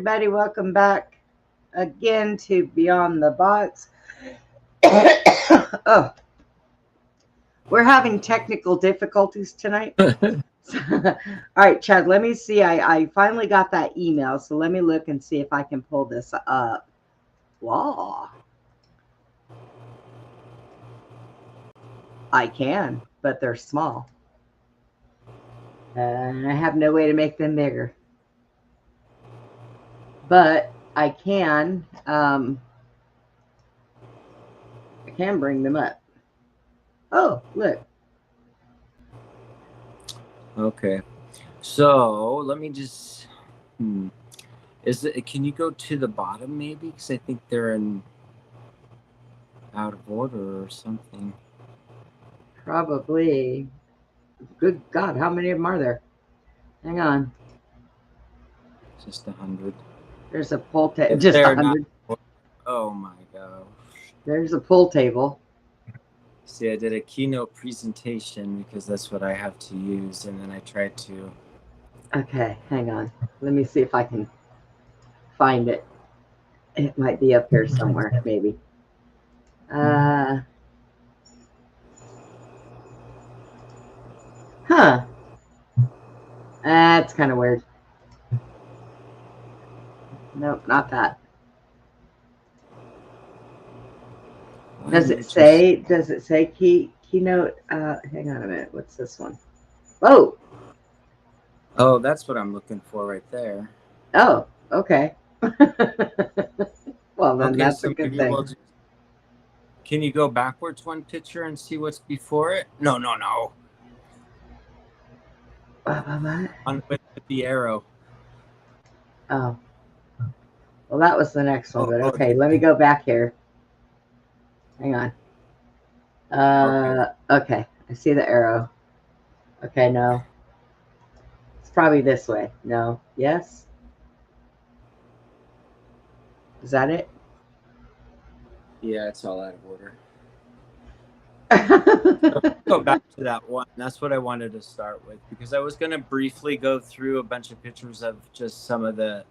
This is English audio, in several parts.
everybody. Welcome back again to Beyond the Box. Oh, we're having technical difficulties tonight. All right, Chad, let me see. I finally got that email, so let me look and see if I can pull this up. Wow. I can, but they're small. And I have no way to make them bigger. But I can bring them up. Oh, look. Okay. So let me just. Is it? Can you go to the bottom maybe? Because I think they're in out of order or something. Probably. Good God, how many of them are there? Hang on. Just 100. There's a pool table. If Just they're not. 100. Oh my gosh. There's a pool table. See, I did a keynote presentation because that's what I have to use, and then I tried to. Okay, hang on. Let me see if I can find it. It might be up here somewhere, maybe. Huh. That's kind of weird. Nope, not that. Does it say keynote? Hang on a minute. What's this one? Whoa. Oh, that's what I'm looking for right there. Oh, okay. Well, then Okay, that's a so good maybe thing. we'll just. Can you go backwards one picture and see what's before it? No. On with the arrow. Oh. Well, that was the next one, but okay, Okay. let me go back here. Hang on. Okay. I see the arrow. Okay, no. It's probably this way. No. Yes? Is that it? Yeah, it's all out of order. Go back to that one. That's what I wanted to start with because I was going to briefly go through a bunch of pictures of just some of the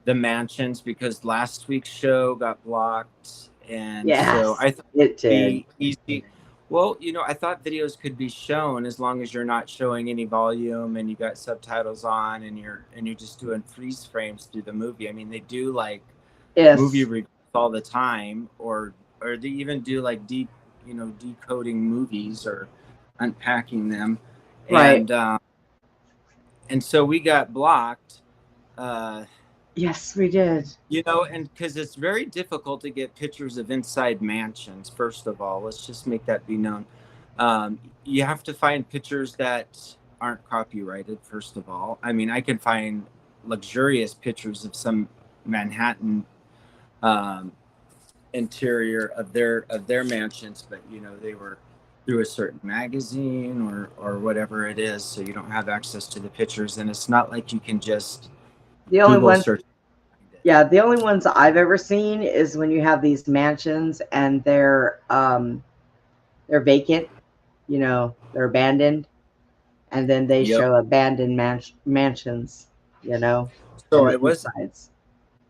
mansions because last week's show got blocked, and so Yes, I thought it it'd did. be easy. Well, I thought videos could be shown as long as you're not showing any volume and you got subtitles on and you're just doing freeze frames through the movie. I mean, they do like movie Yes. reviews all the time, or they even do like decoding movies or unpacking them, Right. and so we got blocked. Uh, Yes, we did. and because it's very difficult to get pictures of inside mansions. First of all, let's just make that be known. You have to find pictures that aren't copyrighted. First of all, I mean, I can find luxurious pictures of some Manhattan interior of their mansions, but they were through a certain magazine or whatever it is, so you don't have access to the pictures, and it's not like you can just The only Google ones, search. yeah, the only ones I've ever seen is when you have these mansions and they're vacant, they're abandoned, and then they Yep. show abandoned mansions, and So the insides.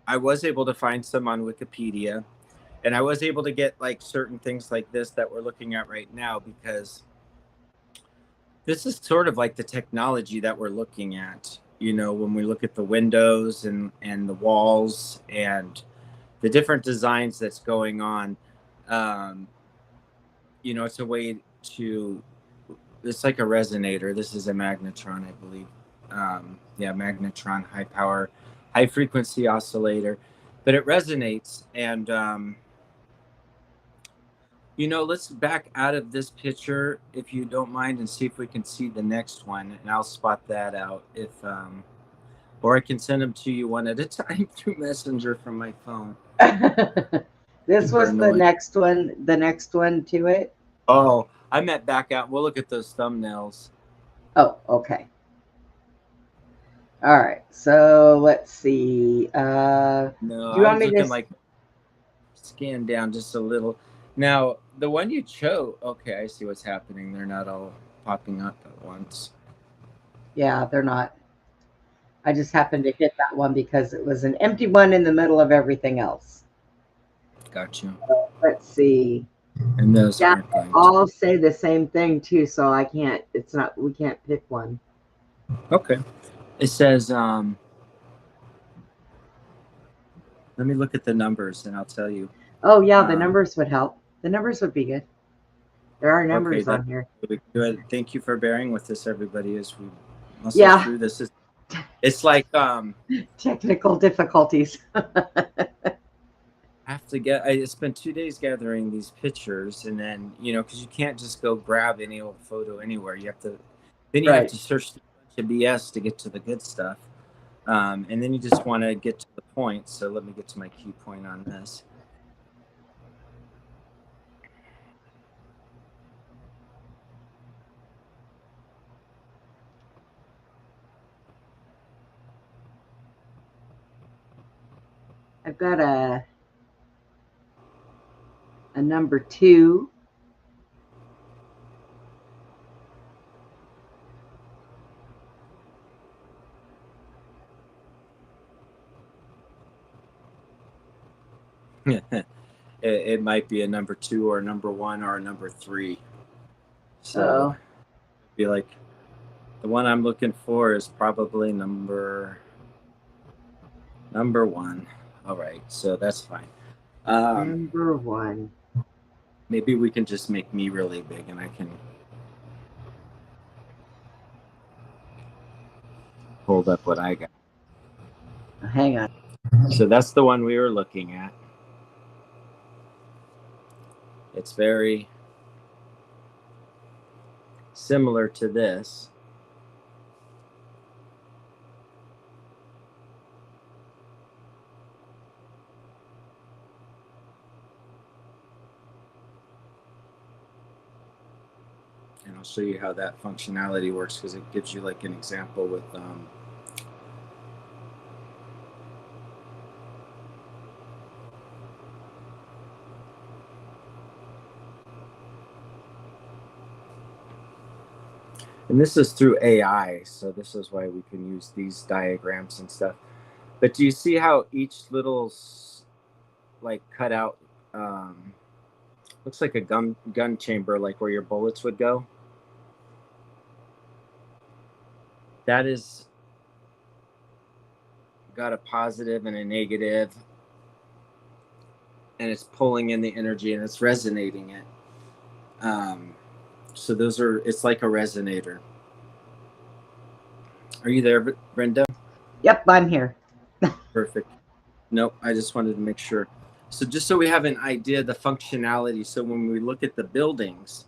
I was able to find some on Wikipedia, and I was able to get like certain things like this that we're looking at right now because this is sort of like the technology that we're looking at. When we look at the windows and the walls and the different designs that's going on, um, it's a way to. It's like a resonator. This is a magnetron, I believe. Yeah, magnetron, high power, high frequency oscillator, but it resonates. And let's back out of this picture if you don't mind and see if we can see the next one, and I'll spot that out if or I can send them to you one at a time through Messenger from my phone. This Super was the annoying. next one to it. Oh, I meant back out. We'll look at those thumbnails. Oh, okay. All right. So let's see. No, Do you I want was me to? looking like scan down just a little. Now, the one you chose, okay, I see what's happening. They're not all popping up at once. Yeah, they're not. I just happened to hit that one because it was an empty one in the middle of everything else. Gotcha. Let's see. And those Yeah, aren't going to. all say the same thing too, so I can't. It's not. We can't pick one. Okay. It says. Let me look at the numbers, and I'll tell you. Oh yeah, the numbers would help. The numbers would be good. There are numbers on here. Good. Thank you for bearing with us, everybody, as we muscle Yeah. through this. It's like technical difficulties. I have to get. I spent 2 days gathering these pictures, and then because you can't just go grab any old photo anywhere. You have to. Then you have to search through a bunch of BS to get to the good stuff, and then you just want to get to the point. So let me get to my key point on this. I've got a number 2. It might be a number 2 or a number 1 or a number 3. So it'd be like the one I'm looking for is probably number 1. All right, so that's fine. Number 1. Maybe we can just make me really big, and I can hold up what I got. Hang on. So that's the one we were looking at. It's very similar to this. And I'll show you how that functionality works, because it gives you like an example with and this is through AI, so this is why we can use these diagrams and stuff. But do you see how each little like cutout looks like a gun chamber, like where your bullets would go? That is got a positive and a negative, and it's pulling in the energy and it's resonating it. So those are, it's like a resonator. Are you there, Brenda? Yep, I'm here. Perfect. Nope, I just wanted to make sure. So just so we have an idea of the functionality, so when we look at the buildings,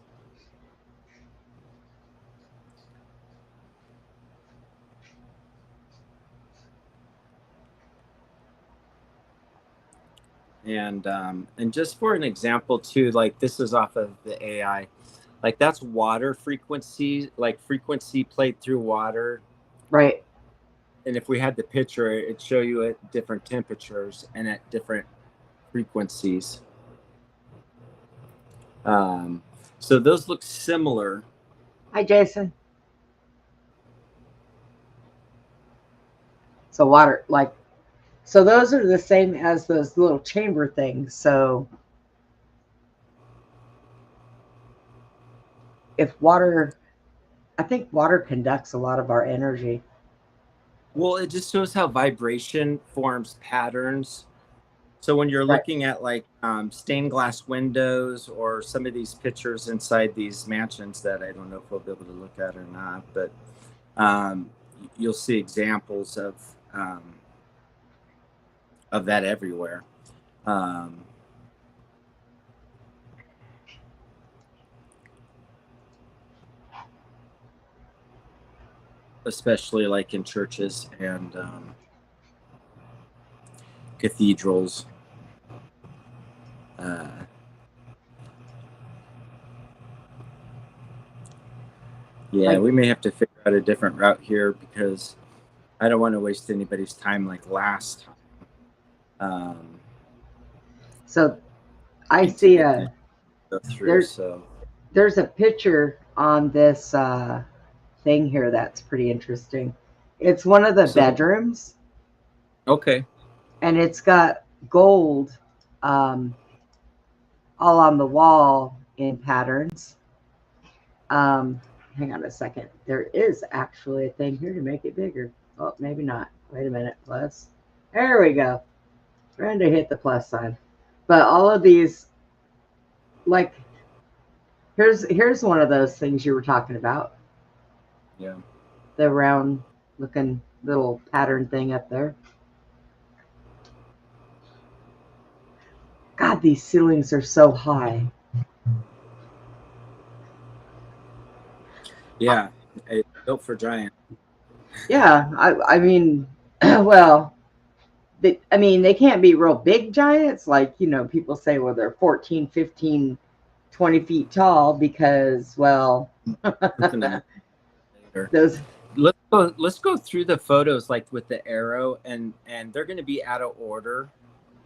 and just for an example too, like this is off of the AI, like that's water frequency, like frequency played through water. Right. And if we had the picture, it'd show you at different temperatures and at different frequencies. So those look similar. Hi, Jason. So water, like, so those are the same as those little chamber things. So if water, I think water conducts a lot of our energy. Well, it just shows how vibration forms patterns. So when you're looking at like stained glass windows or some of these pictures inside these mansions that I don't know if we'll be able to look at or not, but you'll see examples of that everywhere. Especially like in churches and cathedrals. Yeah, we may have to figure out a different route here, because I don't want to waste anybody's time like last time. So I see there's a picture on this thing here that's pretty interesting. It's one of the So, bedrooms, okay. and it's got gold all on the wall in patterns. Hang on a second. There is actually a thing here to make it bigger. Oh, maybe not. Wait a minute. Plus. There we go. Trying to hit the plus sign. But all of these, like, here's one of those things you were talking about. Yeah. The round looking little pattern thing up there. God, these ceilings are so high. Yeah. It's built for giant. Yeah, I mean, well, they can't be real big giants like, people say, well, they're 14, 15, 20 feet tall because, well, Later. those. Let's go through the photos like with the arrow, and they're going to be out of order,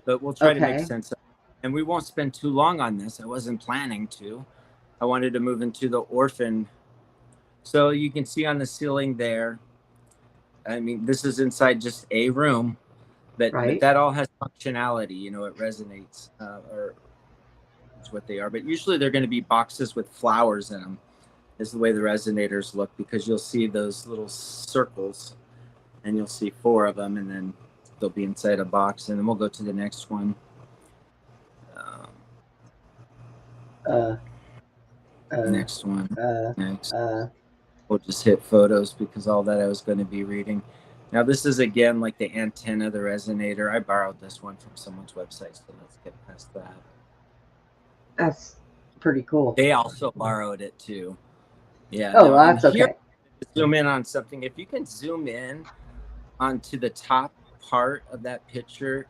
but we'll try to make Okay. sense of it. And we won't spend too long on this. I wasn't planning to. I wanted to move into the orphan. So you can see on the ceiling there, I mean, this is inside just a room, but Right. that all has functionality. It resonates, or it's what they are. But usually they're going to be boxes with flowers in them, is the way the resonators look, because you'll see those little circles, and you'll see 4 of them, and then they'll be inside a box. And then we'll go to the next one. Next one. Next. We'll just hit photos because all that I was going to be reading. Now, this is again like the antenna, the resonator. I borrowed this one from someone's website, so let's get past that. That's pretty cool. They also borrowed it too. Yeah. Oh, well, that's here, okay. zoom in on something. If you can zoom in onto the top part of that picture,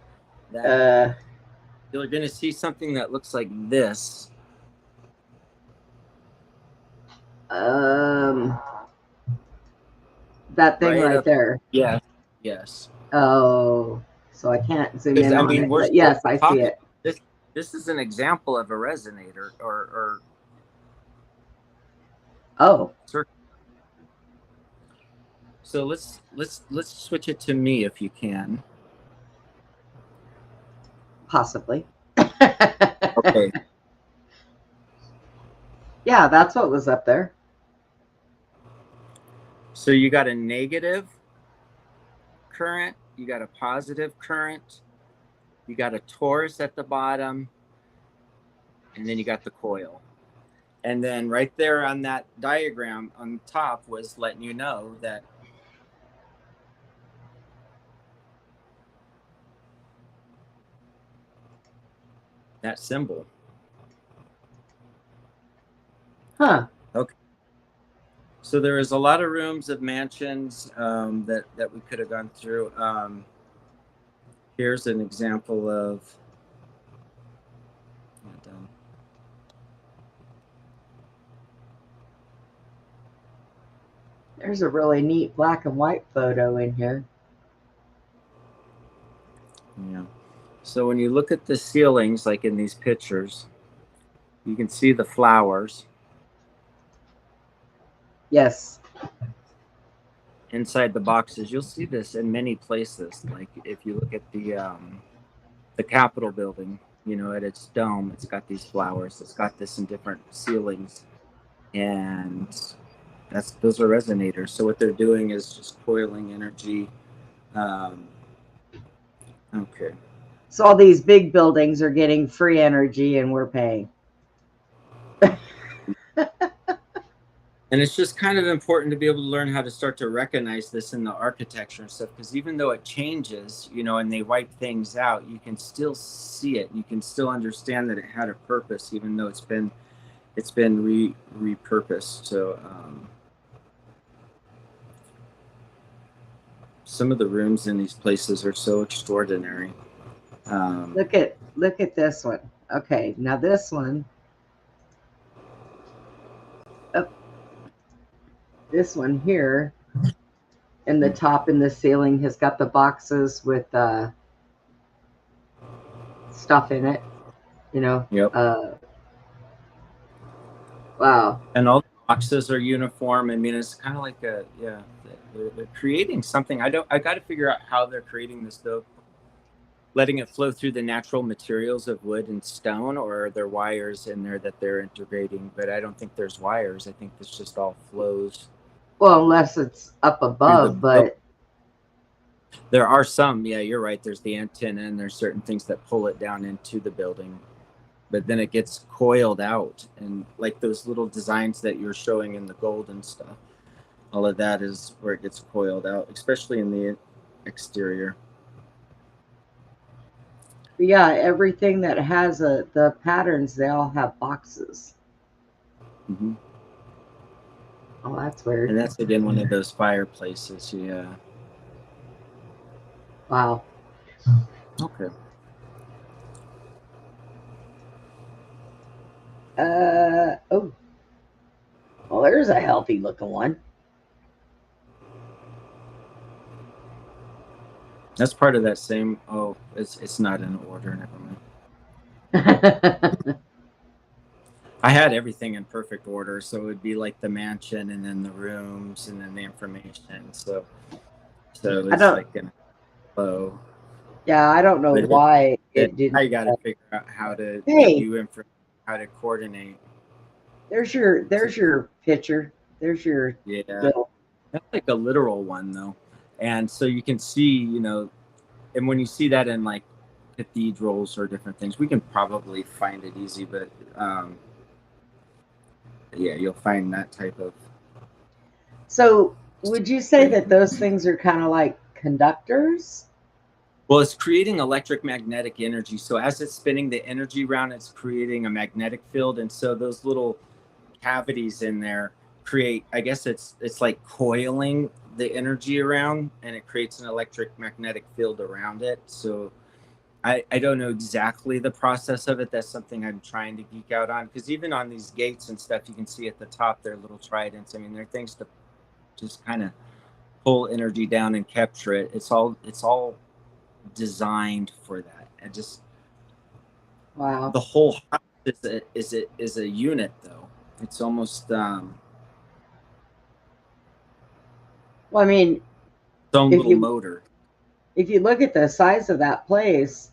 that you're going to see something that looks like this. That thing right there. Yeah. Yes. Oh, so I can't zoom in on it. But yes, I see it. This is an example of a resonator or circuit. So let's switch it to me if you can. Possibly. Okay. Yeah, that's what was up there. So you got a negative current, you got a positive current, you got a torus at the bottom, and then you got the coil. And then right there on that diagram on top was letting you know that that symbol. Huh. Okay. So there is a lot of rooms of mansions that we could have gone through. Here's an example of. There's a really neat black and white photo in here. Yeah. So when you look at the ceilings, like in these pictures, you can see the flowers. Yes. Inside the boxes, you'll see this in many places. Like if you look at the Capitol building, at its dome, it's got these flowers. It's got this in different ceilings, and those are resonators. So what they're doing is just coiling energy. Okay. So all these big buildings are getting free energy, and we're paying. And it's just kind of important to be able to learn how to start to recognize this in the architecture and stuff, because even though it changes, and they wipe things out, you can still see it. You can still understand that it had a purpose, even though it's been repurposed. So some of the rooms in these places are so extraordinary. Look at this one. Okay, now this one. This one here in the top in the ceiling has got the boxes with stuff in it, Yep. Wow. And all boxes are uniform. I mean, it's kind of like they're creating something. I got to figure out how they're creating this though. Letting it flow through the natural materials of wood and stone, or are there wires in there that they're integrating? But I don't think there's wires. I think this just all flows Well, unless it's up through above, the. but There are some, yeah, you're right. There's the antenna, and there's certain things that pull it down into the building, but then it gets coiled out, and like those little designs that you're showing in the gold and stuff. All of that is where it gets coiled out, especially in the exterior. yeah, everything that has the patterns, they all have boxes. Mm-hmm. Oh, that's weird. And that's again one of those fireplaces. Yeah. Wow. Okay. Oh, well, there's a healthy looking one. That's part of that same. Oh, it's not in order. Never mind. I had everything in perfect order, so it would be like the mansion, and then the rooms, and then the information. So it's like in a flow. Yeah, I don't know But why it didn't. I got to figure out how to Hey, view information, how to coordinate. there's your picture. There's your little. That's like a literal one though, and so you can see, and when you see that in like cathedrals or different things, we can probably find it easy, but yeah, you'll find that type of. So, would you say that those things are kind of like conductors? Well, it's creating electromagnetic energy. So as it's spinning the energy around, it's creating a magnetic field, and so those little cavities in there create. I guess it's like coiling the energy around, and it creates an electromagnetic field around it. So I don't know exactly the process of it. That's something I'm trying to geek out on, because even on these gates and stuff, you can see at the top they're little tridents. I mean, they're things to just kind of pull energy down and capture it. It's all designed for that. And just Wow. the whole house is a unit though. It's almost Well, I mean, its own if little you motor. if you look at the size of that place,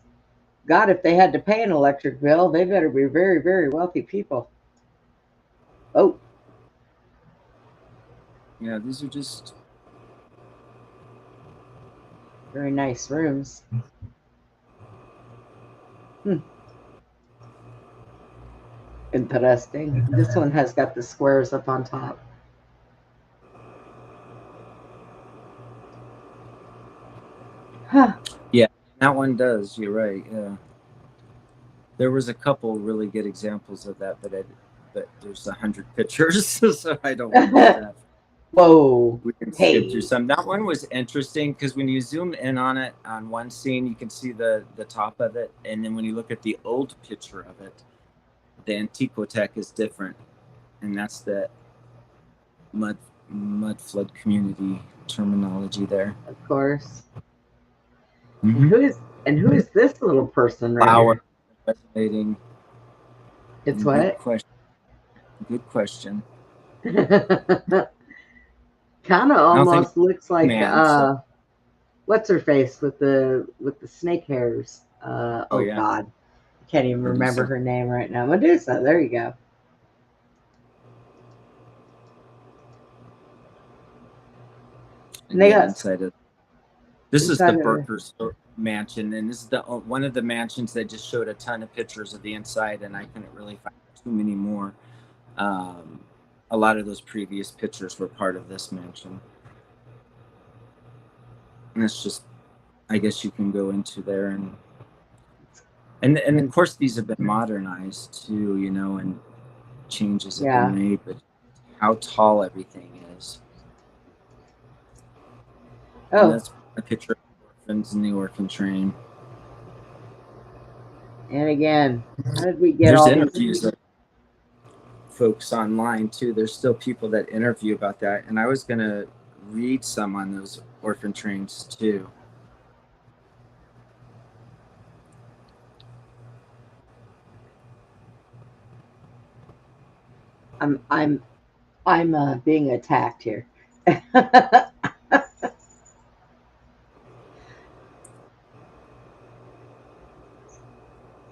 God, if they had to pay an electric bill, they better be very, very wealthy people. Oh, Yeah, these are just very nice rooms. Interesting. This one has got the squares up on top. Huh. yeah, that one does. You're right. Yeah, there was a couple really good examples of that, but there's 100 pictures, so I don't want to do that. Whoa. We can skip through Hey. some. That one was interesting because when you zoom in on it on one scene, you can see the top of it, and then when you look at the old picture of it, the Antiquotech is different, and that's the mud flood community terminology there. Of course. Mm-hmm. And who is this little person right Flower here? resonating. It's Good what? question. Good question. Kind of I don't think almost looks like man. So. what's her face with the snake hairs? Oh yeah. God, I can't even Medusa. remember her name right now. Medusa. There you go. And they got inside of. This is the Burker's mansion, and this is the one of the mansions that just showed a ton of pictures of the inside, and I couldn't really find too many more. A lot of those previous pictures were part of this mansion, and it's just, I guess you can go into there and of course these have been modernized too, and changes have been made, but how tall everything is. Oh, and that's a picture of orphans in the orphan train. And again, how did we get There's all interviews of folks online too. There's still people that interview about that, and I was gonna read some on those orphan trains too. I'm I'm being attacked here.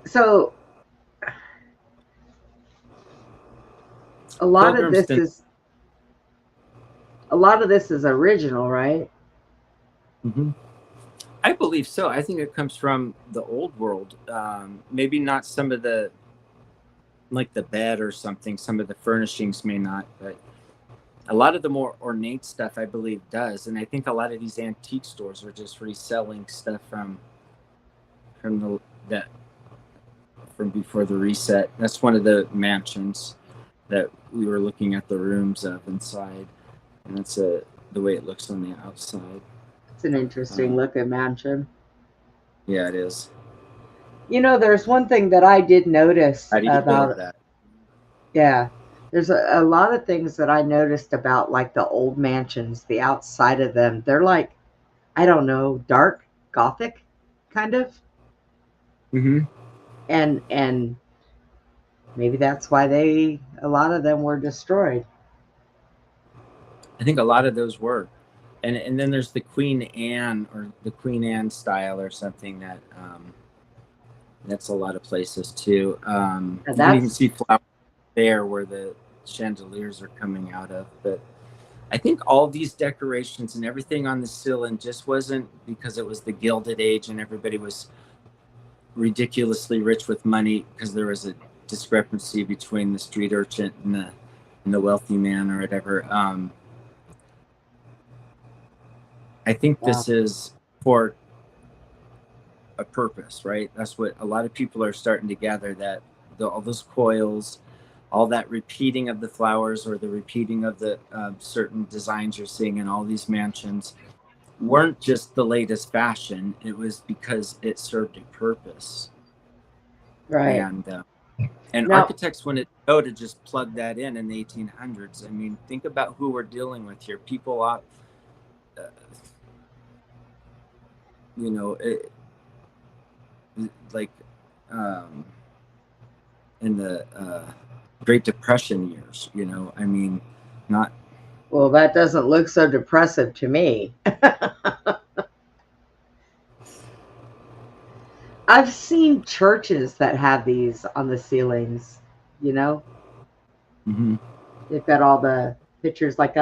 So a lot of Pilgrims this didn't. is a lot of this is original, right? Mhm. I believe so. I think it comes from the old world. Maybe not some of the, like the bed or something. Some of the furnishings may not, but a lot of the more ornate stuff, I believe, does. And I think a lot of these antique stores are just reselling stuff from the that from before the reset. That's one of the mansions that we were looking at the rooms of inside, and that's the way it looks on the outside. It's an interesting Uh, looking mansion. yeah, it is. You know, there's one thing that I did notice How do you build about, that? yeah, there's a lot of things that I noticed about like the old mansions, the outside of them. They're like, I don't know, dark gothic kind of. Mm-hmm. And maybe that's why a lot of them were destroyed. I think a lot of those were, and then there's the Queen Anne or the Queen Anne style or something that's a lot of places too. And You can even that's see flowers there where the chandeliers are coming out of. But I think all these decorations and everything on the ceiling just wasn't because it was the Gilded Age and everybody was ridiculously rich with money because there was a discrepancy between the street urchin and the wealthy man or whatever. I think yeah. this is for a purpose, right? That's what a lot of people are starting to gather, that all those coils, all that repeating of the flowers or the repeating of the certain designs you're seeing in all these mansions weren't just the latest fashion. It was because it served a purpose. Right. And Now, architects wouldn't know to just plug that in the 1800s. I mean, think about who we're dealing with here. People out, uh, you know, like um, in the Great Depression years. I mean, not. well, that doesn't look so depressive to me. I've seen churches that have these on the ceilings, you know? Mhm. They've got all the pictures like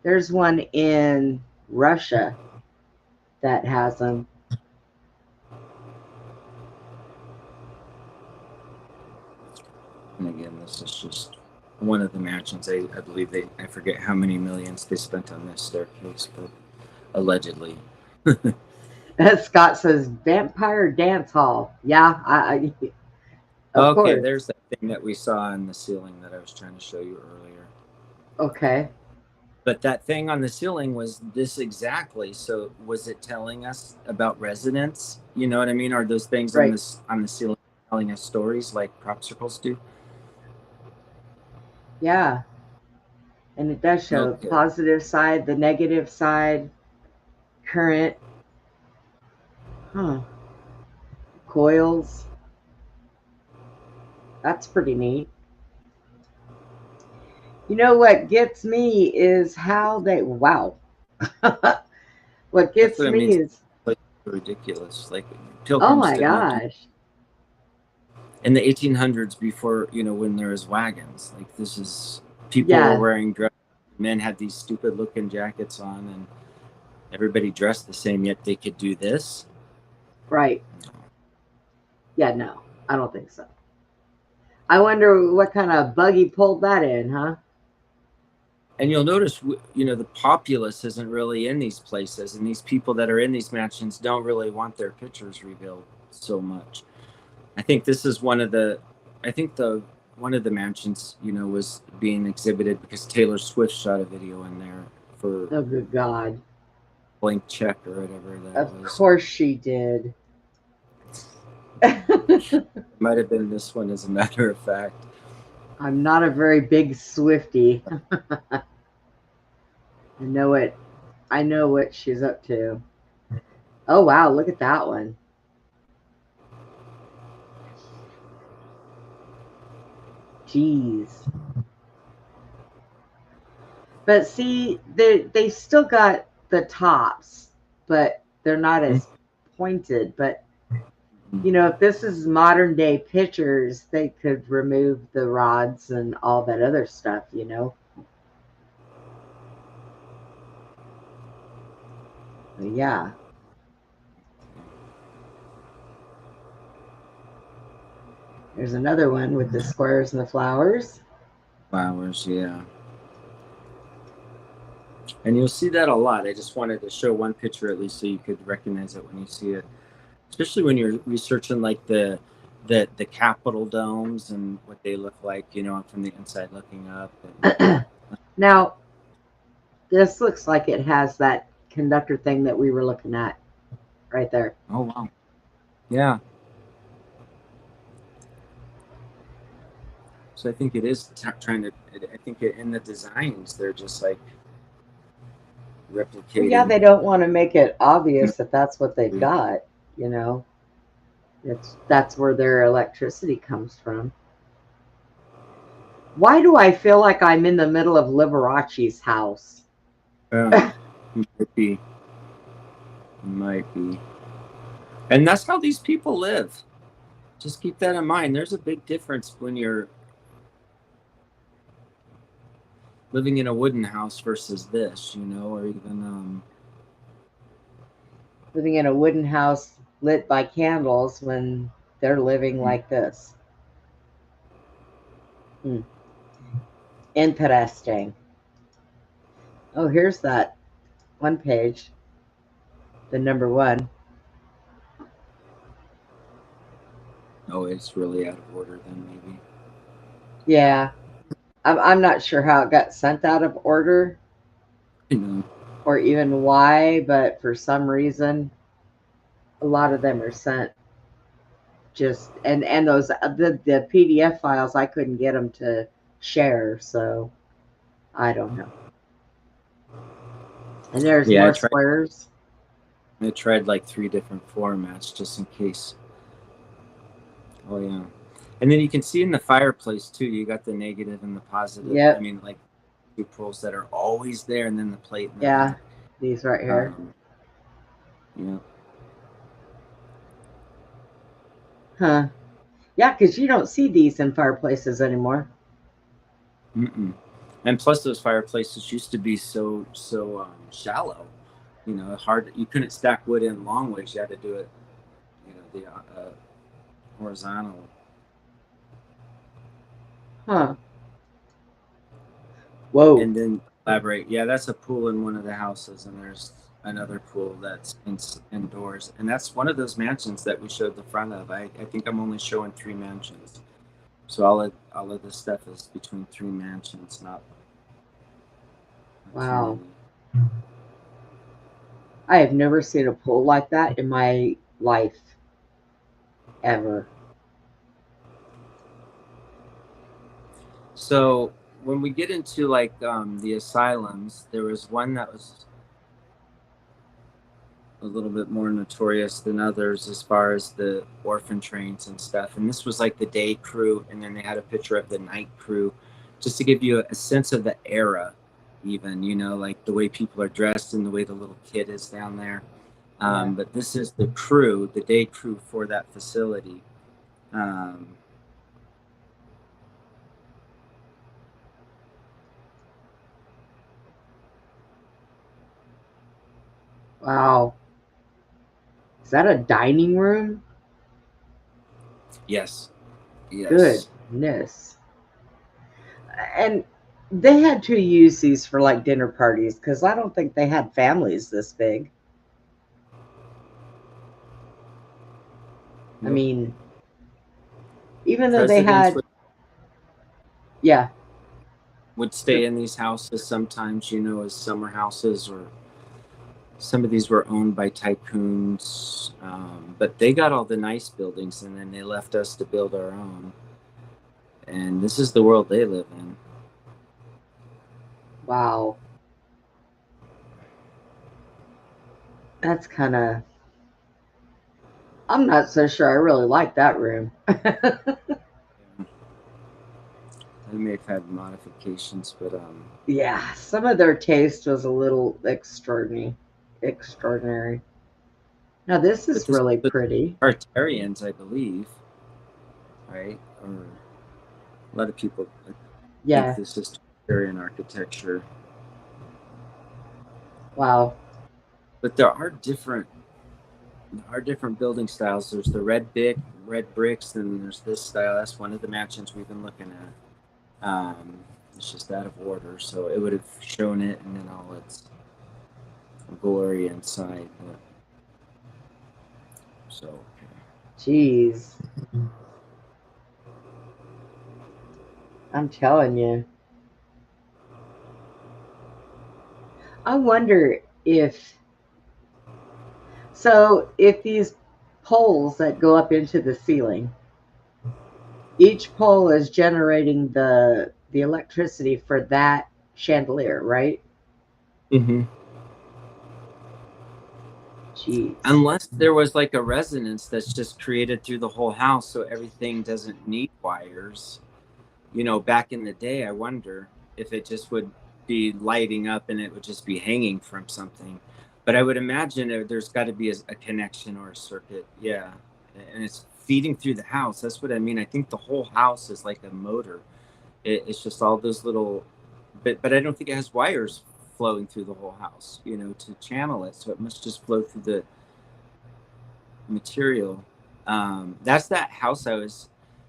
there's one in Russia that has them. And again, this is just one of the mansions. I believe I forget how many millions they spent on this staircase, but allegedly. Scott says vampire dance hall. Yeah, of Okay, course. there's that thing that we saw on the ceiling that I was trying to show you earlier. Okay. But that thing on the ceiling was this exactly. So was it telling us about residents? You know what I mean? Are those things Right. on the ceiling telling us stories like crop circles do? Yeah. And it does show the Okay. positive side, the negative side, current, huh? Coils. That's pretty neat. You know what gets me is how they, wow. What That's gets what it me means. is, Like ridiculous. Like oh pilgrims my did not do gosh. in the 1800s before, when there was wagons. Like this is people were Yeah, wearing dress. Men had these stupid looking jackets on, and everybody dressed the same. Yet they could do this. right. Yeah, no, I don't think so. I wonder what kind of buggy pulled that in, huh? And you'll notice, the populace isn't really in these places, and these people that are in these mansions don't really want their pictures revealed so much. I think this is I think the one of the mansions, was being exhibited because Taylor Swift shot a video in there for Oh, good God. Blank Check or whatever that Of was. course she did. It might have been this one, as a matter of fact. I'm not a very big Swifty. I know it. I know what she's up to. Oh wow, look at that one. Jeez. But see, they still got the tops, but they're not as pointed. But you know, if this is modern day pictures, they could remove the rods and all that other stuff, you know. But yeah. There's another one with the squares and the flowers. Flowers, yeah. And you'll see that a lot. I just wanted to show one picture at least so you could recognize it when you see it, especially when you're researching like the Capitol domes and what they look like, you know, from the inside looking up. And, Now, this looks like it has that conductor thing that we were looking at right there. oh wow, yeah. So I think it is trying to. I think in the designs they're just like replicating. Well, yeah, they don't want to make it obvious that that's what they've got. You know, that's where their electricity comes from. Why do I feel like I'm in the middle of Liberace's house? Might be. Might be. And that's how these people live. Just keep that in mind. There's a big difference when you're living in a wooden house versus this, you know, or even living in a wooden house lit by candles when they're living like this. Interesting. Oh, here's that one page, the number one. oh, it's really out of order then maybe. Yeah, I'm not sure how it got sent out of order, or even why, but for some reason, a lot of them are sent just and those the PDF files I couldn't get them to share, so I don't know. And there's more squares. I tried like 3 different formats just in case. Oh yeah. And then you can see in the fireplace too, you got the negative and the positive. Yep. I mean, like 2 poles that are always there, and then the plate. Yeah, these right here. Yeah. Huh. Yeah, because you don't see these in fireplaces anymore. And plus, those fireplaces used to be so shallow. You know, hard. You couldn't stack wood in long ways. You had to do it, you know, the horizontal. Huh. Whoa. And then elaborate. Yeah, that's a pool in one of the houses, and there's another pool that's indoors, and that's one of those mansions that we showed the front of. I think I'm only showing 3 mansions, so all of this stuff is between 3 mansions, not wow. I have never seen a pool like that in my life, ever. So when we get into like the asylums, there was one that was a little bit more notorious than others as far as the orphan trains and stuff. And this was like the day crew, and then they had a picture of the night crew, just to give you a sense of the era, even, you know, like the way people are dressed and the way the little kid is down there. But this is the crew, the day crew for that facility. Wow. Is that a dining room? Yes. Yes. Goodness. And they had to use these for like dinner parties, because I don't think they had families this big. Nope. I mean, even though they had, would stay in these houses sometimes, you know, as summer houses, or some of these were owned by tycoons, but they got all the nice buildings, and then they left us to build our own. And this is the world they live in. Wow. That's kind of, I'm not so sure I really like that room. They may have had modifications, but Yeah, some of their taste was a little extraordinary. Extraordinary. Now this but is this really the pretty. Tartarians, I believe, right? Or a lot of people think Yeah. this is Tartarian architecture, Wow. but there are different building styles. There's the red bricks, and there's this style. That's one of the mansions we've been looking at. It's just out of order, so it would have shown it and then all its glory inside. But, so, Jeez. I'm telling you. I wonder if these poles that go up into the ceiling, each pole is generating the electricity for that chandelier, right? mm-hmm. Jeez. Unless there was like a resonance that's just created through the whole house, so everything doesn't need wires. Back in the day, I wonder if it just would be lighting up and it would just be hanging from something. But I would imagine there's got to be a connection or a circuit. Yeah. And it's feeding through the house. That's what I mean. I think the whole house is like a motor. It's just all those little, but I don't think it has wires flowing through the whole house, to channel it. So it must just flow through the material. That's that house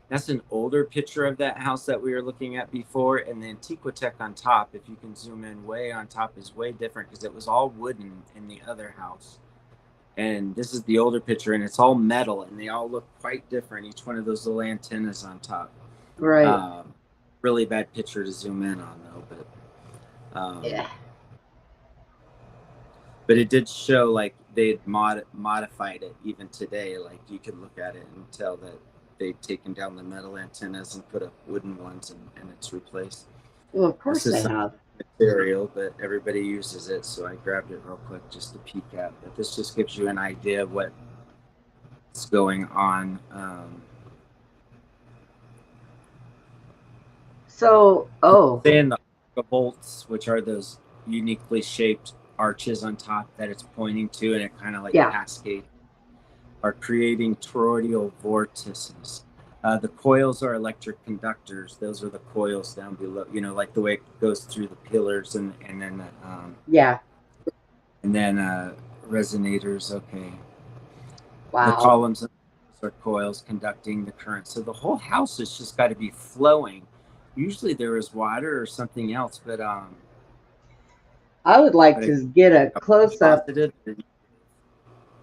that's an older picture of that house that we were looking at before, and the Antiquitech on top, if you can zoom in way on top, is way different because it was all wooden in the other house. And this is the older picture, and it's all metal, and they all look quite different. Each one of those little antennas on top. Right. Really bad picture to zoom in on, though. But Yeah. but it did show like they'd modified it even today. Like you could look at it and tell that they've taken down the metal antennas and put up wooden ones, and it's replaced. Well, of This course is they some have. material, but everybody uses it, so I grabbed it real quick just to peek at. But this just gives you an idea of what's going on. Oh, Saying the bolts, which are those uniquely shaped arches on top that it's pointing to, and it kind of like yeah. cascades, are creating toroidal vortices. The coils are electric conductors. Those are the coils down below, like the way it goes through the pillars and then Yeah. resonators. Okay. The Wow. columns are coils conducting the current. So the whole house has just got to be flowing. Usually there is water or something else, but I would like but to get a close up. positive.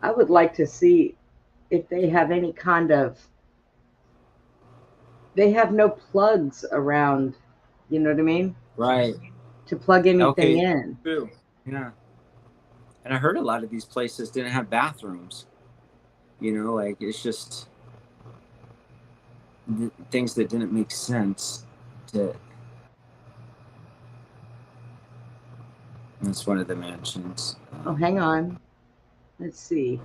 I would like to see if they have any kind of. They have no plugs around. You know what I mean? Right. To plug anything Okay. in. True. Yeah. And I heard a lot of these places didn't have bathrooms. Like it's just things that didn't make sense to. That's one of the mansions. Oh, hang on. Let's see.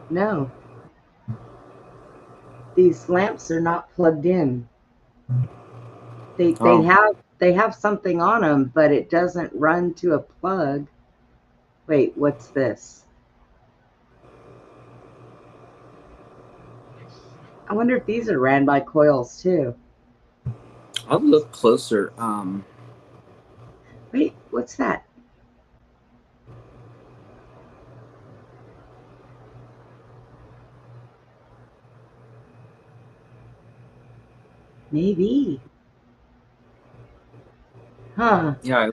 No. These lamps are not plugged in. They have something on them, but it doesn't run to a plug. Wait, what's this? I wonder if these are ran by coils too. I'll look closer. Wait, what's that? Maybe. Huh. Yeah, I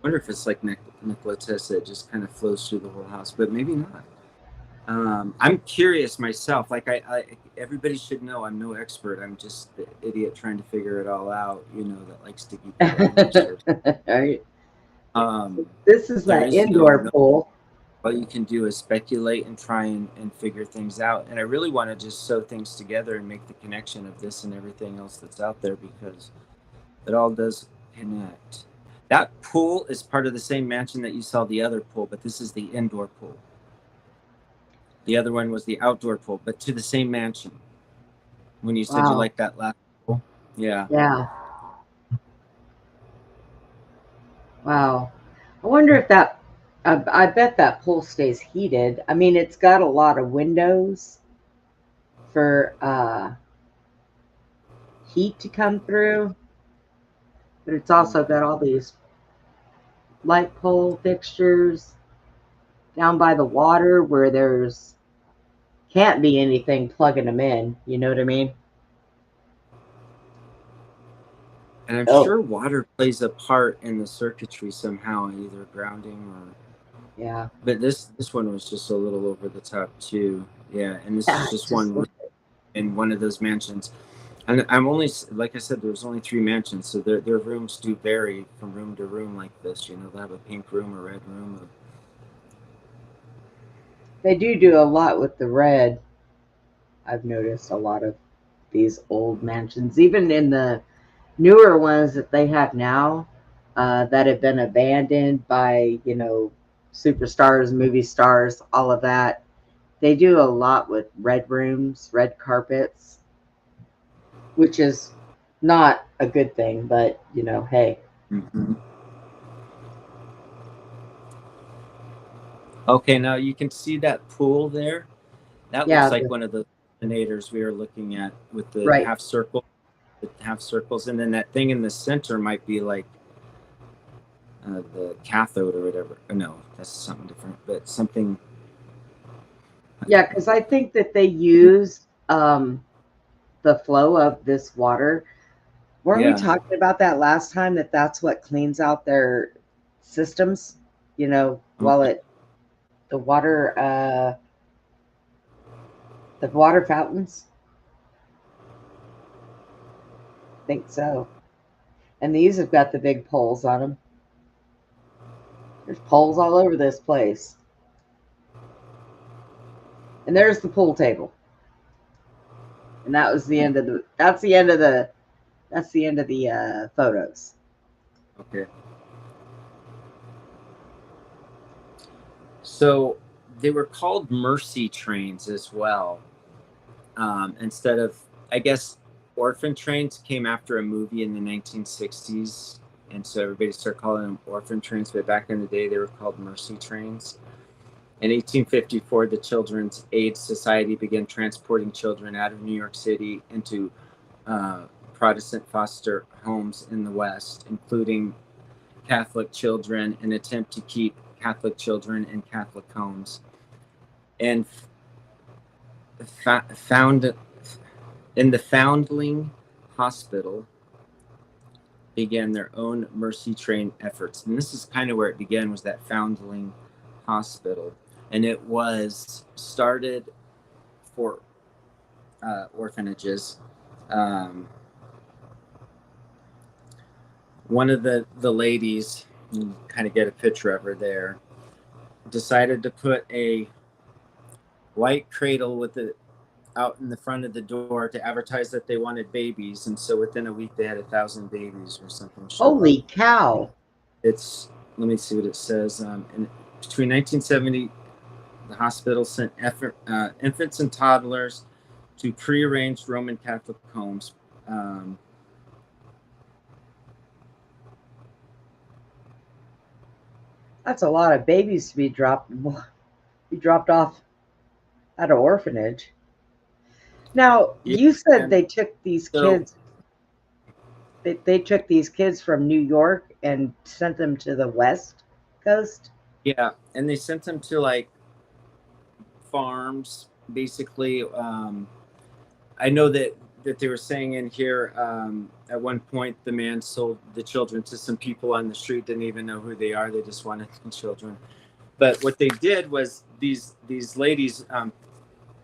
wonder if it's like Nikola Tesla. It just kind of flows through the whole house, but maybe not. I'm curious myself. Like everybody should know I'm no expert. I'm just the idiot trying to figure it all out. That likes to keep research. All right. Um, This is there that is indoor pool. All you can do is speculate and try and figure things out. And I really want to just sew things together and make the connection of this and everything else that's out there, because it all does connect. That pool is part of the same mansion that you saw the other pool, but this is the indoor pool. The other one was the outdoor pool, but to the same mansion. when you said you Wow. liked that last pool. Yeah. Yeah. Wow. I wonder if that, I bet that pool stays heated. I mean, it's got a lot of windows for heat to come through, but it's also got all these light pole fixtures down by the water where there's can't be anything plugging them in. You know what I mean? And I'm Oh, sure water plays a part in the circuitry somehow, either grounding or. yeah. But this one was just a little over the top too. Yeah, and this Yeah, is just just one in one of those mansions. And I'm only, like I said, there's only 3 mansions, so their rooms do vary from room to room like this. You know, they have a pink room, a red room. they do a lot with the red. I've noticed a lot of these old mansions, even in the newer ones that they have now, that have been abandoned by, superstars, movie stars, all of that. They do a lot with red rooms, red carpets, which is not a good thing, but hey. Mm-hmm. Okay, now you can see that pool there. That looks Yeah, like one of the illuminators we were looking at with the right. half circles, and then that thing in the center might be like the cathode or whatever. No, that's something different, but something. Yeah, because I think that they use the flow of this water. Weren't we Yeah. talking about that last time, that that's what cleans out their systems? While Okay. it the water the water fountains. I think so. And these have got the big poles on them. There's poles all over this place. And there's the pool table. And that was the end of the. That's the end of the. That's the end of the photos. Okay. So they were called Mercy trains as well. Instead of, I guess, orphan trains came after a movie in the 1960s. And so everybody started calling them orphan trains. But back in the day, they were called Mercy trains. In 1854, the Children's Aid Society began transporting children out of New York City into uh, Protestant foster homes in the West, including Catholic children, in an attempt to keep Catholic children in Catholic homes. And found in the Foundling Hospital began their own Mercy Train efforts. And this is kind of where it began, was that Foundling Hospital. And it was started for orphanages. Um, one of the ladies, you kind of get a picture of her there, decided to put a white cradle with it out in the front of the door to advertise that they wanted babies, and so within a week they had 1,000 babies or something show up. Holy cow. It's, let me see what it says. Between 1970, the hospital sent infants and toddlers to prearranged Roman Catholic homes. That's a lot of babies to be dropped off at an orphanage. Now, Yeah, you said and they took these so kids. They took these kids from New York and sent them to the West Coast. yeah, and they sent them to like farms, basically. I know that they were saying in here, at one point the man sold the children to some people on the street, didn't even know who they are, they just wanted the children. But what they did was these ladies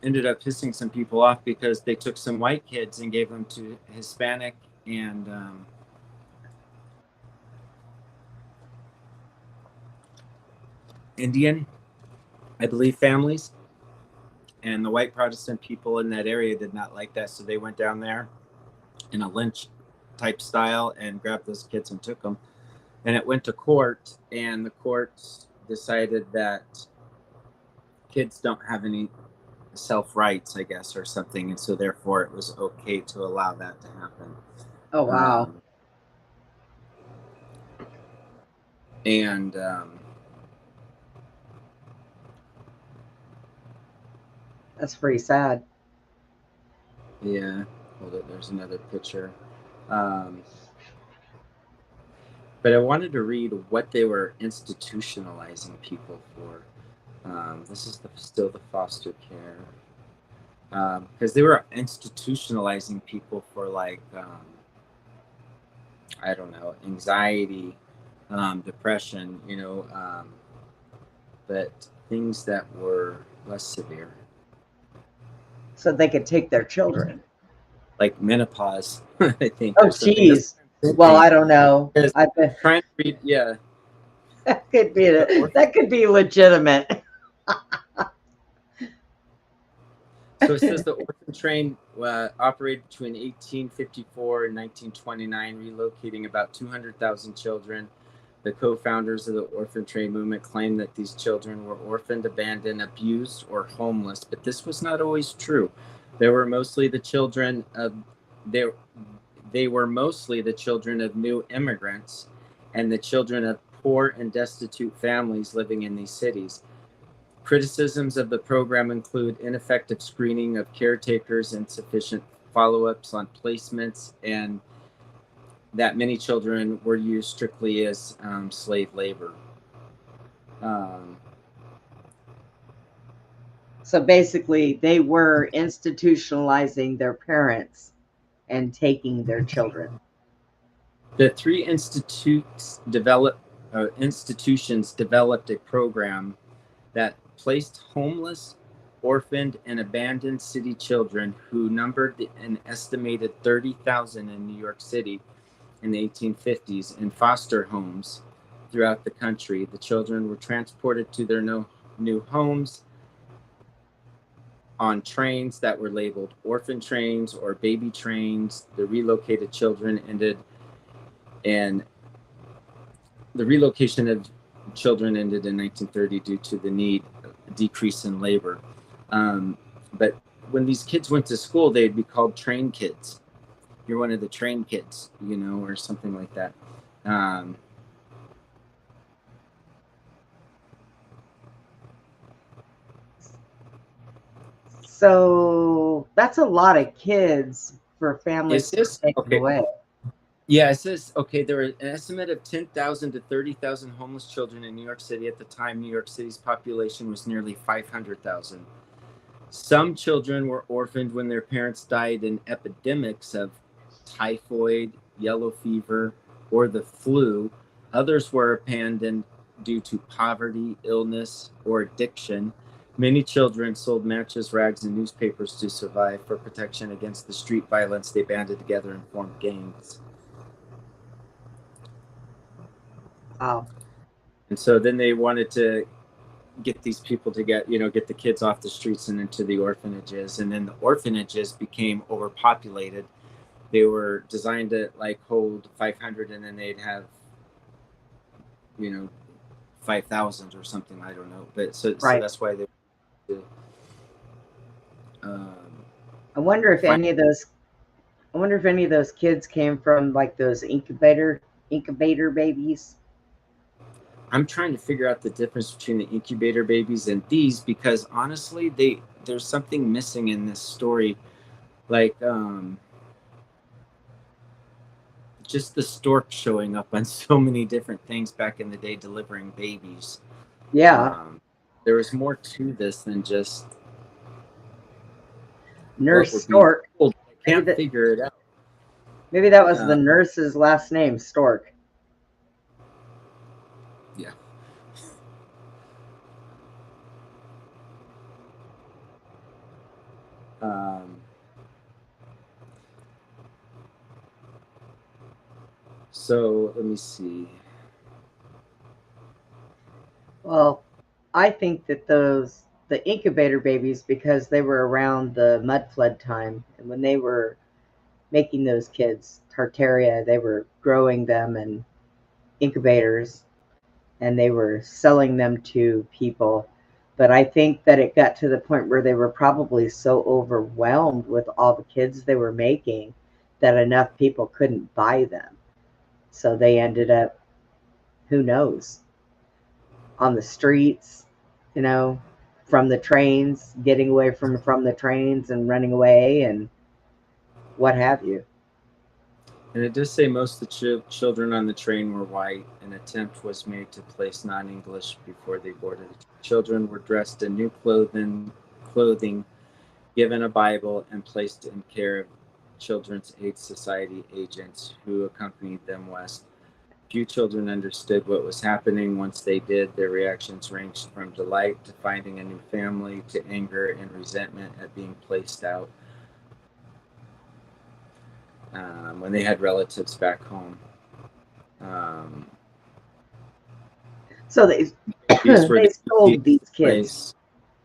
ended up pissing some people off because they took some white kids and gave them to Hispanic and Indian, I believe, families. And the white Protestant people in that area did not like that, so they went down there in a lynch type style and grabbed those kids and took them. And it went to court, and the court decided that kids don't have any self-rights, I guess, or something, and so therefore it was okay to allow that to happen. Oh, wow. And That's pretty sad. yeah, hold it. There's another picture. But I wanted to read what they were institutionalizing people for. This is still the foster care. Because they were institutionalizing people for, like, I don't know, anxiety, depression, but things that were less severe, So they could take their children. like menopause, I think, Oh, or something. geez. Well, I don't know. I've been trying to read, yeah. That could be legitimate. So it says the orphan train operated between 1854 and 1929, relocating about 200,000 children. The co-founders of the orphan train movement claimed that these children were orphaned, abandoned, abused, or homeless, but this was not always true. They were mostly the children of new immigrants and the children of poor and destitute families living in these cities. Criticisms of the program include ineffective screening of caretakers, insufficient follow-ups on placements, and that many children were used strictly as slave labor. So basically, they were institutionalizing their parents and taking their children. The three institutions developed a program that placed homeless, orphaned, and abandoned city children, who numbered an estimated 30,000 in New York City in the 1850s, in foster homes throughout the country. The children were transported to their new homes on trains that were labeled orphan trains or baby trains. The relocated children ended, and the relocation of children ended in 1930 due to the decrease in labor. But when these kids went to school, they'd be called train kids. You're one of the train kids, or something like that. So that's a lot of kids for families to take away. Yeah, it says, there were an estimate of 10,000 to 30,000 homeless children in New York City at the time. New York City's population was nearly 500,000. Some children were orphaned when their parents died in epidemics of typhoid, yellow fever, or the flu. Others were abandoned due to poverty, illness, or addiction. Many children sold matches, rags, and newspapers to survive. For protection against the street violence, they banded together and formed gangs. Wow. And so then they wanted to get these people to get the kids off the streets and into the orphanages. And then the orphanages became overpopulated. They were designed to hold 500, and then they'd have 5,000 or something. I don't know, but so that's why they. I wonder if any of those kids came from those incubator babies. I'm trying to figure out the difference between the incubator babies and these, because honestly, there's something missing in this story. Just the stork showing up on so many different things back in the day, delivering babies. Yeah. There was more to this than just Nurse Stork. I can't figure it out. Maybe that was the nurse's last name, Stork. Yeah. So let me see. Well, I think that the incubator babies, because they were around the mud flood time, and when they were making those kids Tartaria, they were growing them in incubators, and they were selling them to people But I think that it got to the point where they were probably so overwhelmed with all the kids they were making that enough people couldn't buy them. So they ended up, who knows, on the streets, you know, from the trains, getting away from the trains and running away and what have you. And it does say most of the children on the train were white. An attempt was made to place non-English before they boarded. The children were dressed in new clothing, given a Bible, and placed in care of Children's Aid Society agents who accompanied them west. Few children understood what was happening. Once they did, their reactions ranged from delight to finding a new family to anger and resentment at being placed out when they had relatives back home. So they they sold these kids.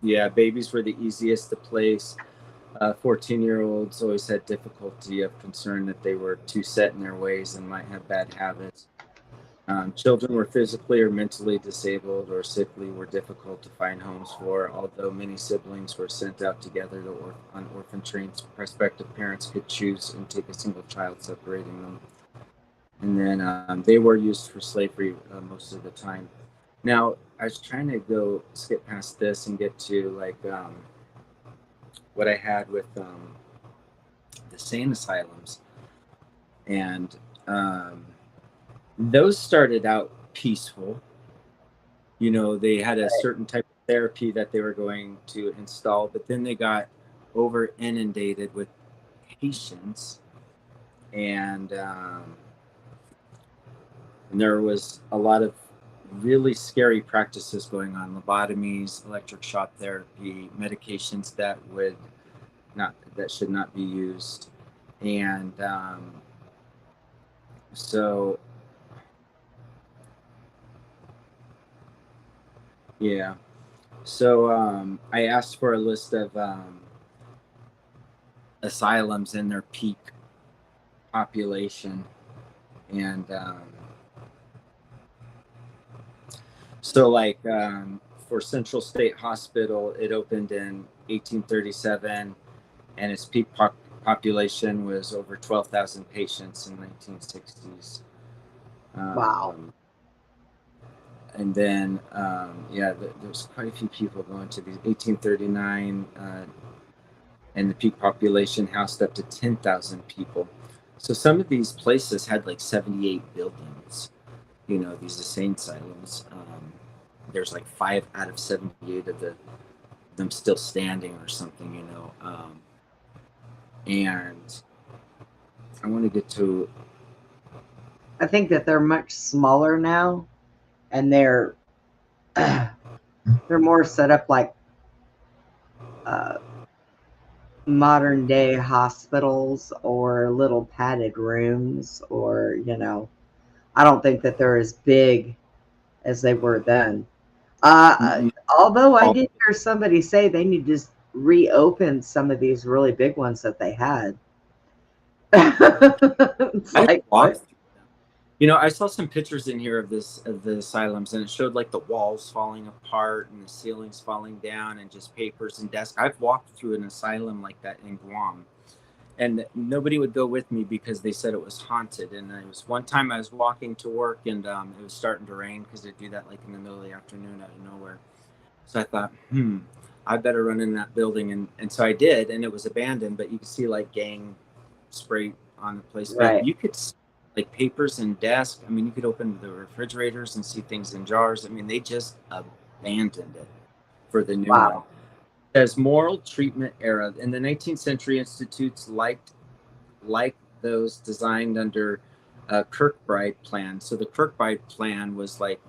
Yeah, babies were the easiest to place. 14-year-olds always had difficulty of concern that they were too set in their ways and might have bad habits. Children were physically or mentally disabled or sickly were difficult to find homes for, although many siblings were sent out together on orphan trains. Prospective parents could choose and take a single child, separating them. And then they were used for slavery most of the time. Now, I was trying to skip past this and get to like what I had with the sane asylums. And those started out peaceful. You know, they had a certain type of therapy that they were going to install, but then they got over inundated with patients, and there was a lot of really scary practices going on: lobotomies, electric shock therapy, medications that should not be used, and so. Yeah. So I asked for a list of asylums in their peak population. And so like for Central State Hospital, it opened in 1837 and its peak population was over 12,000 patients in the 1960s. Wow. And then, there's quite a few people going to these. 1839, and the peak population housed up to 10,000 people. So some of these places had like 78 buildings, you know, these insane asylums. There's like 5 out of 78 of them still standing or something, you know. And I want to get to... I think that they're much smaller now. And they're more set up like modern day hospitals or little padded rooms, or I don't think that they're as big as they were then. Although I did hear somebody say they need to reopen some of these really big ones that they had. It's like, what? You know, I saw some pictures in here of the asylums, and it showed like the walls falling apart and the ceilings falling down and just papers and desks. I've walked through an asylum like that in Guam, and nobody would go with me because they said it was haunted. And it was one time I was walking to work, and it was starting to rain because they do that like in the middle of the afternoon out of nowhere. So I thought, I better run in that building, and so I did, and it was abandoned, but you could see like gang spray on the place. Right. But you could see like papers and desks. I mean, you could open the refrigerators and see things in jars. I mean, they just abandoned it for the new one. As moral treatment era in the 19th century, institutes like those designed under Kirkbride plan. So the Kirkbride plan was like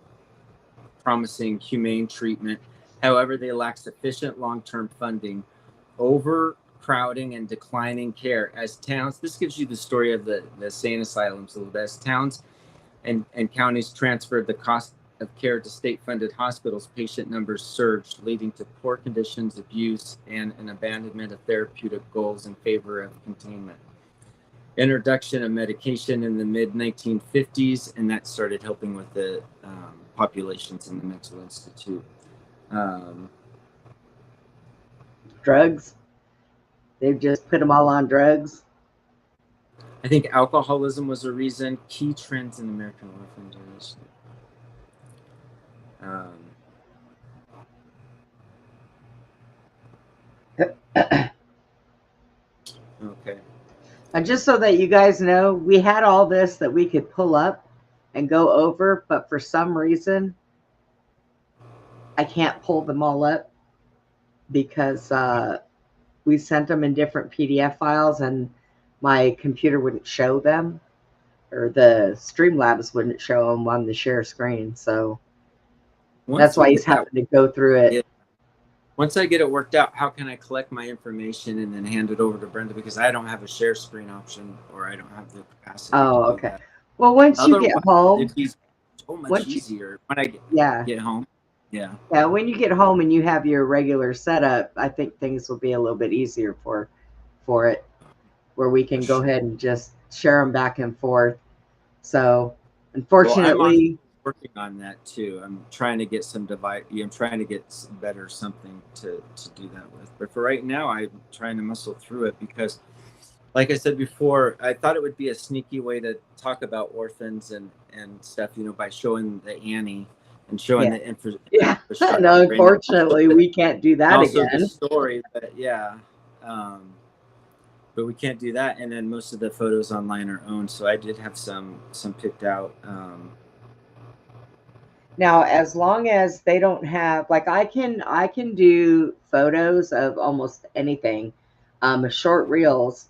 promising humane treatment. However, they lack sufficient long-term funding, overcrowding and declining care as towns. This gives you the story of the sane asylums a little bit. As towns and counties transferred the cost of care to state-funded hospitals, patient numbers surged, leading to poor conditions, abuse, and an abandonment of therapeutic goals in favor of containment. Introduction of medication in the mid-1950s, and that started helping with the populations in the mental institute. Drugs. They've just put them all on drugs. I think alcoholism was a reason. Key trends in American orphan donation. Okay. And just so that you guys know, we had all this that we could pull up and go over, but for some reason, I can't pull them all up because we sent them in different PDF files and my computer wouldn't show them, or the Streamlabs wouldn't show them on the share screen. So that's why he's having to go through it. Yeah. Once I get it worked out, how can I collect my information and then hand it over to Brenda? Because I don't have a share screen option, or I don't have the capacity. Oh, to do that. Well, once you get home, it'd be so much easier when I get home. Yeah. Yeah, when you get home and you have your regular setup, I think things will be a little bit easier for it, where we can go ahead and just share them back and forth. So, unfortunately, I'm working on that too. I'm trying to get some device. I'm trying to get better something to do that with. But for right now, I'm trying to muscle through it because, like I said before, I thought it would be a sneaky way to talk about orphans and stuff, by showing the Annie and showing the infrastructure. No, unfortunately, we can't do that also again. The story, but but we can't do that. And then most of the photos online are owned, so I did have some picked out. Now, as long as they don't have, like, I can do photos of almost anything, short reels,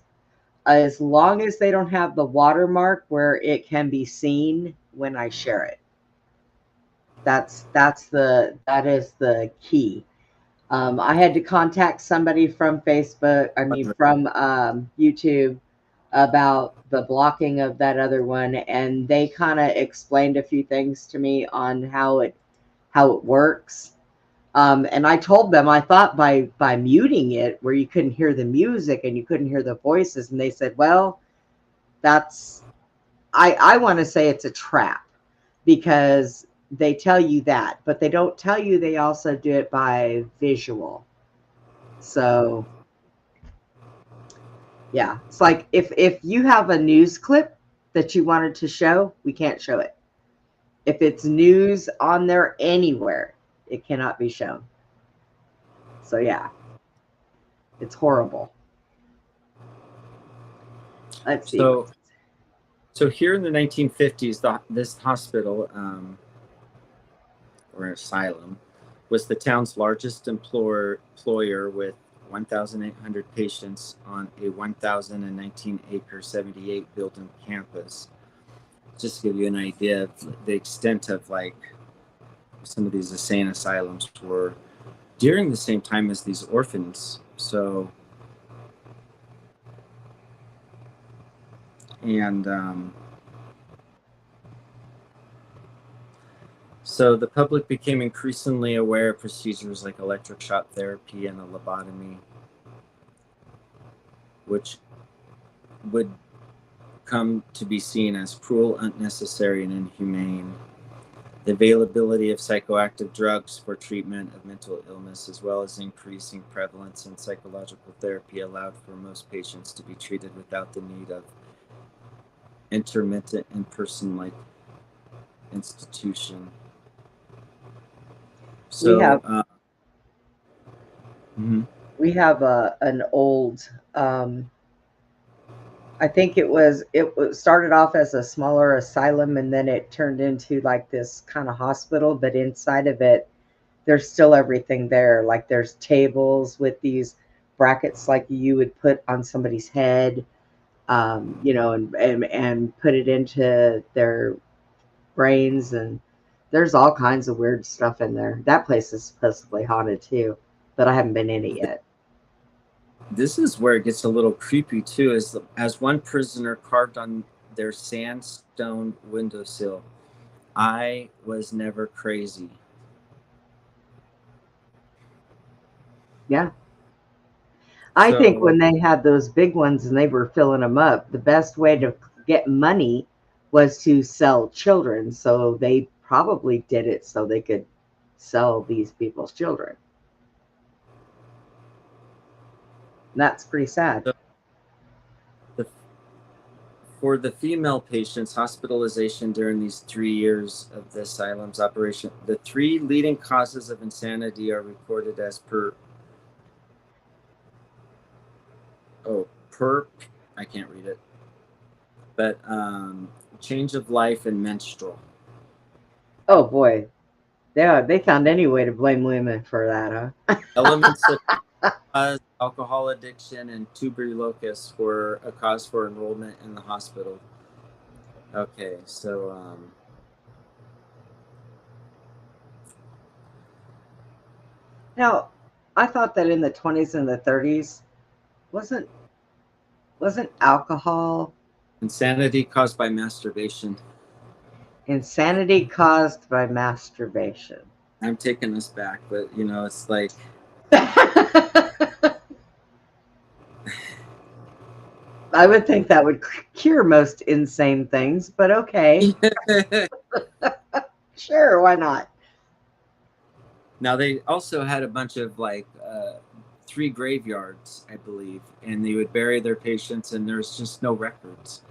as long as they don't have the watermark where it can be seen when I share it. That is the key. I had to contact somebody from Facebook, from YouTube, about the blocking of that other one, and they kind of explained a few things to me on how it works. And I told them I thought by muting it, where you couldn't hear the music and you couldn't hear the voices, and they said, well, that's, I want to say it's a trap, because they tell you that, but they don't tell you they also do it by visual. So yeah, it's like if you have a news clip that you wanted to show, we can't show it. If it's news on there anywhere, it cannot be shown. So yeah, it's horrible. Let's see. So here in the 1950s, this hospital, or asylum, was the town's largest employer with 1,800 patients on a 1,019-acre 78-building campus. Just to give you an idea of the extent of like some of these insane asylums were during the same time as these orphans. So, and so the public became increasingly aware of procedures like electric shock therapy and a lobotomy, which would come to be seen as cruel, unnecessary, and inhumane. The availability of psychoactive drugs for treatment of mental illness, as well as increasing prevalence in psychological therapy, allowed for most patients to be treated without the need of intermittent in-person-like institution. So we have an old, I think it started off as a smaller asylum, and then it turned into like this kind of hospital, but inside of it, there's still everything there. Like there's tables with these brackets like you would put on somebody's head, and put it into their brains, and there's all kinds of weird stuff in there. That place is supposedly haunted too, but I haven't been in it yet. This is where it gets a little creepy too, as one prisoner carved on their sandstone windowsill, "I was never crazy." Yeah. I think when they had those big ones and they were filling them up, the best way to get money was to sell children. So they probably did it so they could sell these people's children. That's pretty sad. So for the female patients, hospitalization during these 3 years of the asylum's operation, the 3 leading causes of insanity are recorded as I can't read it, but change of life and menstrual. Oh boy. Yeah, they found any way to blame women for that, huh? Elements of alcohol addiction and tuberculosis were a cause for enrollment in the hospital. Okay, so Now, I thought that in the 20s and the 30s wasn't alcohol insanity caused by masturbation. insanity caused by masturbation. I'm taking us back, but it's like I would think that would cure most insane things, but okay. Sure, why not? Now they also had a bunch of 3 graveyards, I believe, and they would bury their patients, and there's just no records.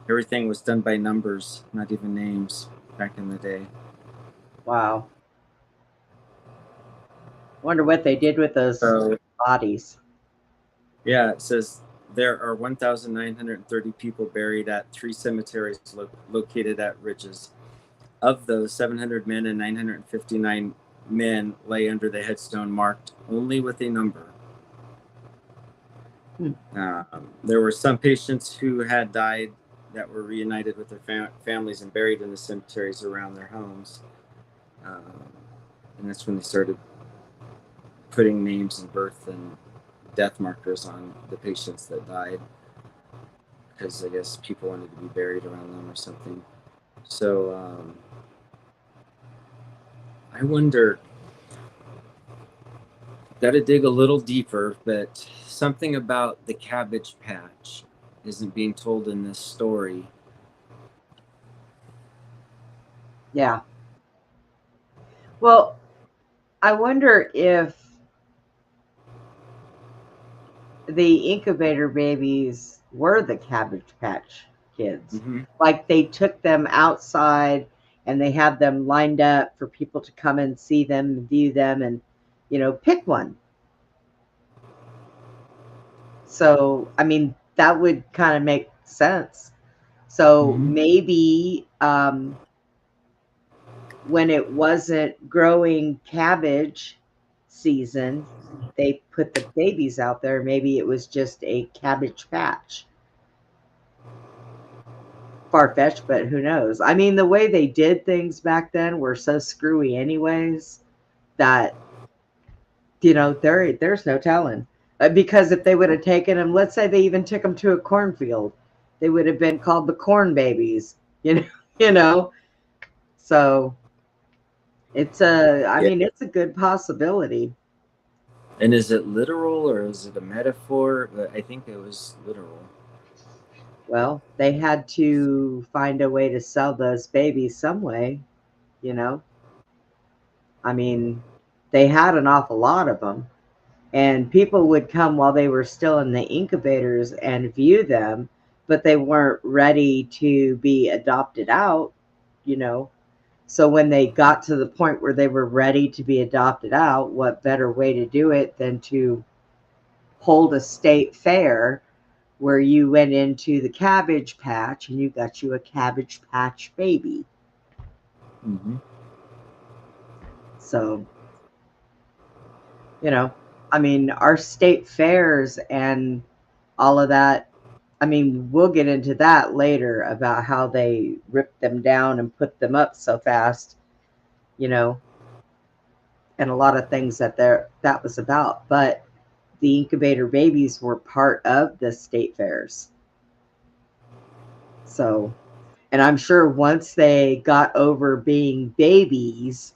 Everything was done by numbers, not even names, back in the day. Wow. Wonder what they did with those bodies. Yeah, it says there are 1,930 people buried at 3 cemeteries located at ridges. Of those, 700 men and 959 men lay under the headstone marked only with a number. There were some patients who had died that were reunited with their families and buried in the cemeteries around their homes. And that's when they started putting names and birth and death markers on the patients that died, because I guess people wanted to be buried around them or something. So I wonder, got to dig a little deeper, but something about the Cabbage Patch isn't being told in this story. Yeah. Well, I wonder if the incubator babies were the Cabbage Patch kids. Mm-hmm. Like they took them outside and they had them lined up for people to come and see them, view them, and, pick one. So, I mean, that would kind of make sense. So maybe when it wasn't growing cabbage season, they put the babies out there. Maybe it was just a cabbage patch. Far-fetched, but who knows? I mean, the way they did things back then were so screwy anyways that, there's no telling. Because if they would have taken them, let's say they even took them to a cornfield, they would have been called the corn babies, So it's I mean, it's a good possibility. And is it literal or is it a metaphor? I think it was literal. Well, they had to find a way to sell those babies some way, I mean, they had an awful lot of them, and people would come while they were still in the incubators and view them, but they weren't ready to be adopted out, So when they got to the point where they were ready to be adopted out, what better way to do it than to hold a state fair where you went into the Cabbage Patch and you got you a Cabbage Patch baby. Mm-hmm. So, I mean, our state fairs and all of that, I mean, we'll get into that later about how they ripped them down and put them up so fast, and a lot of things that was about. But the incubator babies were part of the state fairs. So, and I'm sure once they got over being babies,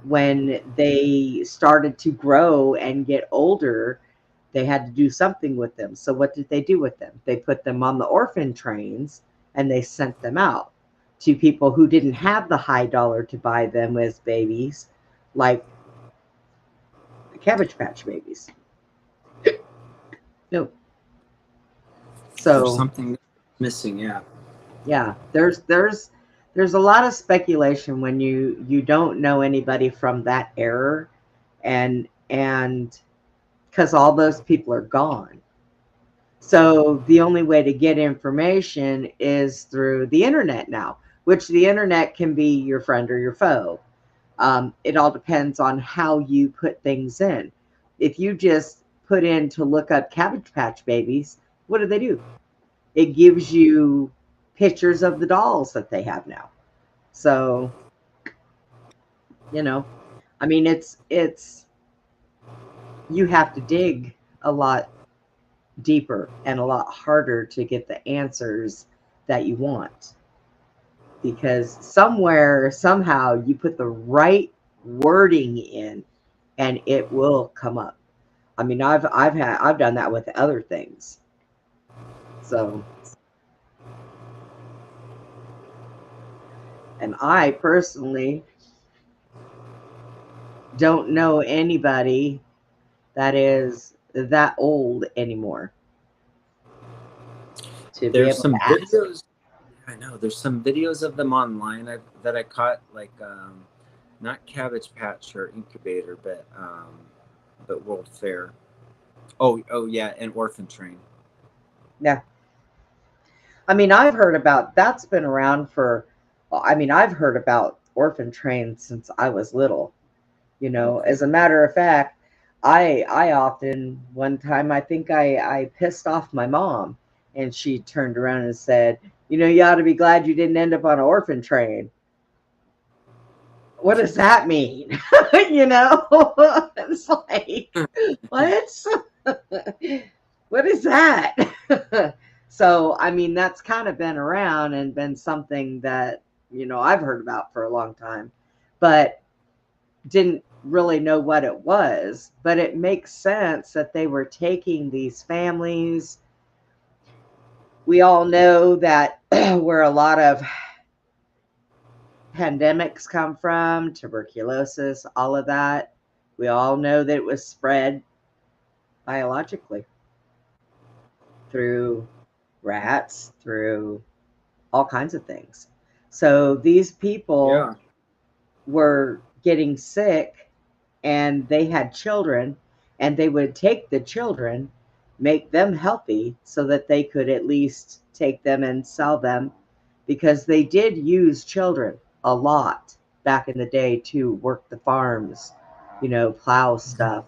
when they started to grow and get older, they had to do something with them. So what did they do with them? They put them on the orphan trains and they sent them out to people who didn't have the high dollar to buy them as babies, like the Cabbage Patch babies. Nope. There's So something missing. Yeah. yeah, there's a lot of speculation when you don't know anybody from that era, and because all those people are gone. So the only way to get information is through the internet now, which the internet can be your friend or your foe. It all depends on how you put things in. If you just put in to look up Cabbage Patch Babies, what do? It gives you pictures of the dolls that they have now. So, you know, I mean, it's you have to dig a lot deeper and a lot harder to get the answers that you want, because somewhere somehow you put the right wording in and it will come up. I mean, I've done that with other things. So, and I personally don't know anybody that is that old anymore to be There's able to some ask. videos. I know there's some videos of them online that I caught, like not Cabbage Patch or Incubator, but World Fair. Oh yeah, and Orphan Train. Yeah. I mean, I've heard about that's been around for, I mean, I've heard about Orphan Train since I was little. You know, Okay. as a matter of fact, I often, one time, I think I pissed off my mom, and she turned around and said, you know, you ought to be glad you didn't end up on an orphan train. What does that mean? You know, it's like, what? What is that? So, I mean, that's kind of been around and been something that, you know, I've heard about for a long time, but didn't really know what it was. But it makes sense that they were taking these families. We all know that where a lot of pandemics come from, tuberculosis, all of that, we all know that it was spread biologically through rats, through all kinds of things. So these people Yeah. were getting sick and they had children, and they would take the children, make them healthy so that they could at least take them and sell them, because they did use children a lot back in the day to work the farms, you know, plow stuff.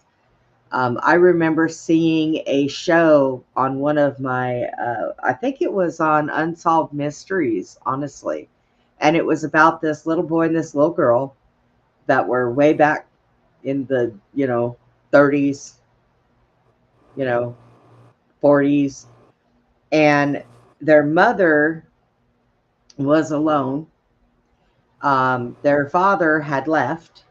I remember seeing a show on one of my, I think it was on Unsolved Mysteries, honestly. And it was about this little boy and this little girl that were way back in the, you know, 30s, you know, 40s. And their mother was alone. Their father had left,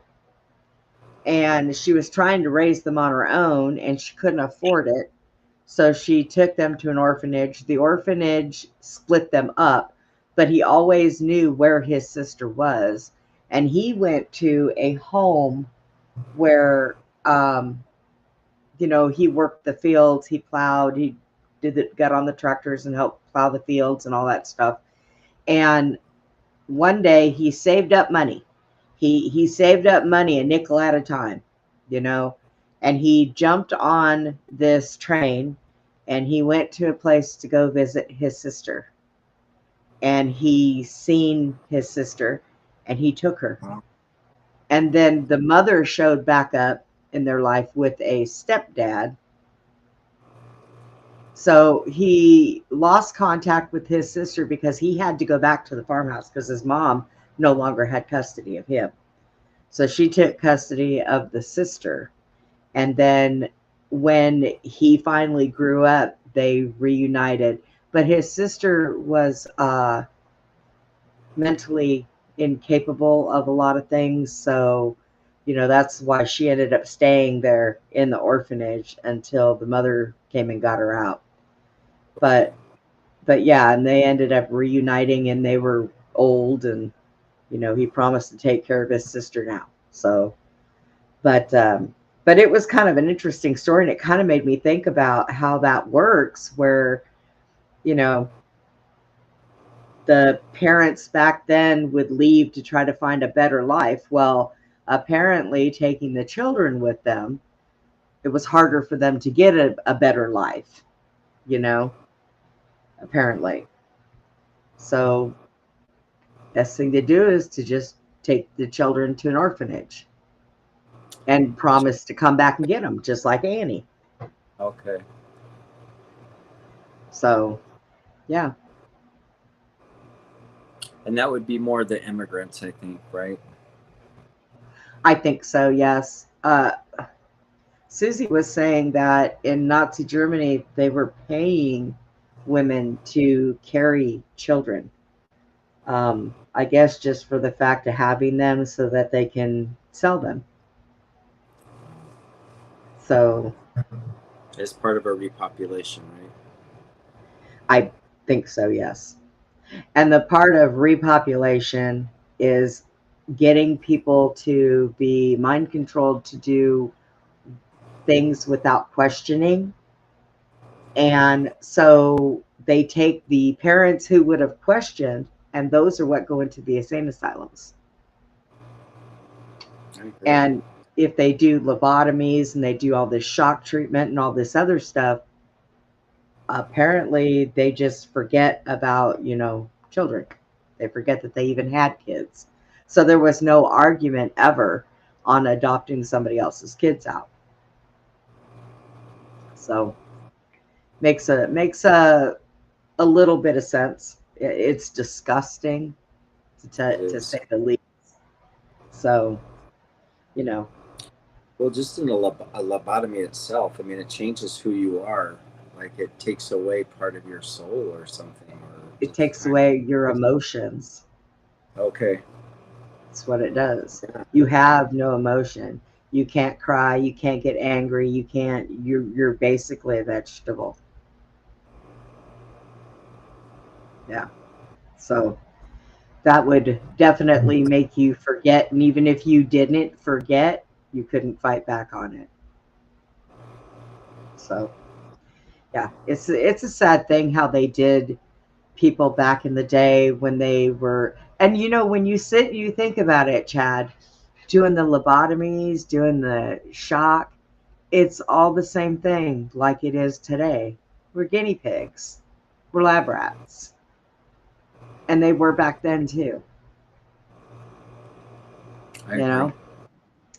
and she was trying to raise them on her own, and she couldn't afford it. So she took them to an orphanage. The orphanage split them up, but he always knew where his sister was. And he went to a home where, you know, he worked the fields, he plowed, he got on the tractors and helped plow the fields and all that stuff. And one day he saved up money. He saved up money a nickel at a time, you know, and he jumped on this train and he went to a place to go visit his sister. And he seen his sister and he took her. And then the mother showed back up in their life with a stepdad. So he lost contact with his sister because he had to go back to the farmhouse because his mom no longer had custody of him. So she took custody of the sister. And then when he finally grew up, they reunited. But his sister was mentally incapable of a lot of things. So, you know, that's why she ended up staying there in the orphanage until the mother came and got her out. But yeah, and they ended up reuniting, and they were old, and you know, he promised to take care of his sister now. So, but But it was kind of an interesting story, and it kind of made me think about how that works, where, you know, the parents back then would leave to try to find a better life. Well, apparently, taking the children with them, it was harder for them to get a better life, you know, apparently. So, best thing to do is to just take the children to an orphanage and promise to come back and get them, just like Annie. Okay. So, yeah. And that would be more the immigrants, I think, right? I think so, yes. Susie was saying that in Nazi Germany, they were paying women to carry children. I guess just for the fact of having them so that they can sell them. So As part of a repopulation, right? I think so, yes. And the part of repopulation is getting people to be mind controlled to do things without questioning. And so they take the parents who would have questioned, and those are what go into the insane asylums. And if they do lobotomies and they do all this shock treatment and all this other stuff, apparently they just forget about, children. They forget that they even had kids. So there was no argument ever on adopting somebody else's kids out. So makes a little bit of sense. It's disgusting to say the least. So, Well, just in a lobotomy itself, I mean, it changes who you are. Like it takes away part of your soul or something. Or it takes away your emotions. Okay. That's what it does. Yeah. You have no emotion. You can't cry. You can't get angry. You're basically a vegetable. Yeah. So that would definitely make you forget. And even if you didn't forget, you couldn't fight back on it. So yeah, it's a sad thing how they did people back in the day when they were, and when you sit and you think about it, Chad, doing the lobotomies, doing the shock, it's all the same thing like it is today. We're guinea pigs. We're lab rats. And they were back then too. I agree.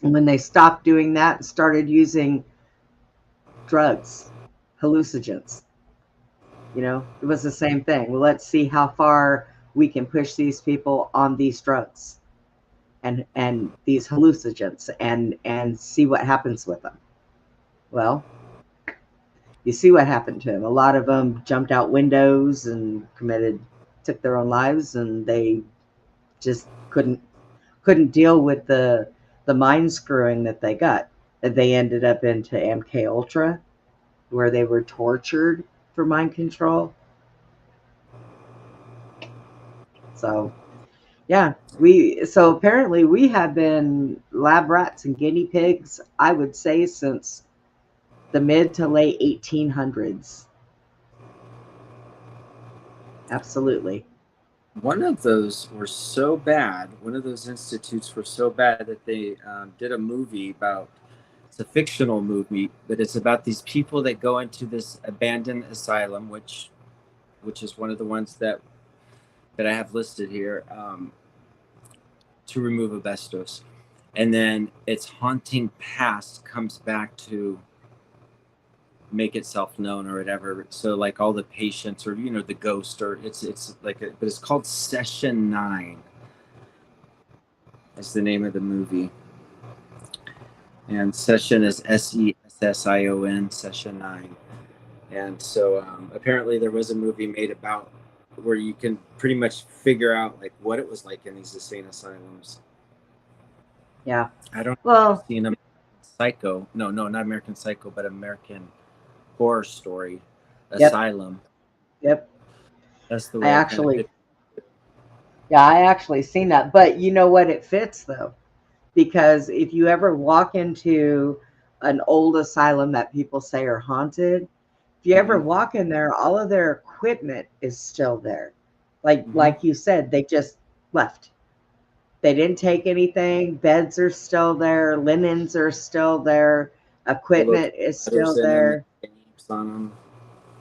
And when they stopped doing that and started using drugs, hallucinogens, it was the same thing. Well, let's see how far we can push these people on these drugs and these hallucinogens and see what happens with them. Well, you see what happened to them. A lot of them jumped out windows and took their own lives, and they just couldn't deal with the mind screwing that they got. They ended up into MK Ultra, where they were tortured for mind control. So yeah, so apparently we have been lab rats and guinea pigs, I would say, since the mid to late 1800s. Absolutely. One of those were so bad. One of those institutes were so bad that they did a movie about. It's a fictional movie, but it's about these people that go into this abandoned asylum, which is one of the ones that I have listed here, to remove asbestos, and then its haunting past comes back to make itself known or whatever. So like all the patients or the ghost, or it's like but it's called Session 9. That's the name of the movie. And Session is SESSION, Session 9. And so apparently there was a movie made about where you can pretty much figure out like what it was like in these insane asylums. Yeah. I don't well see an American Psycho. No, not American Psycho, but American Horror Story. Asylum. Yep. That's the way I actually seen that. But you know what? It fits though, because if you ever walk into an old asylum that people say are haunted. If you ever Mm-hmm. walk in there, all of their equipment is still there. Like Mm-hmm. like you said, they just left. They didn't take anything. Beds are still there. Linens are still there. The little Equipment is letters still in them, there. names on them,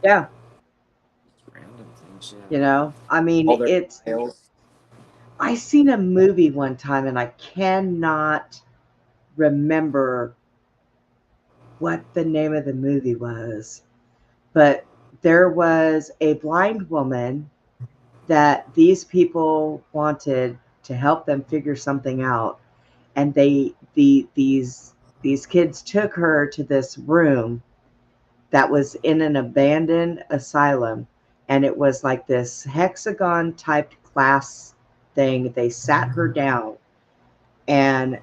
Yeah, just random things. you Yeah, know. I mean, all their it's. files. I seen a movie one time, and I cannot remember what the name of the movie was, but there was a blind woman that these people wanted to help them figure something out, and these kids took her to this room that was in an abandoned asylum, and it was like this hexagon typed class thing. They sat her down, and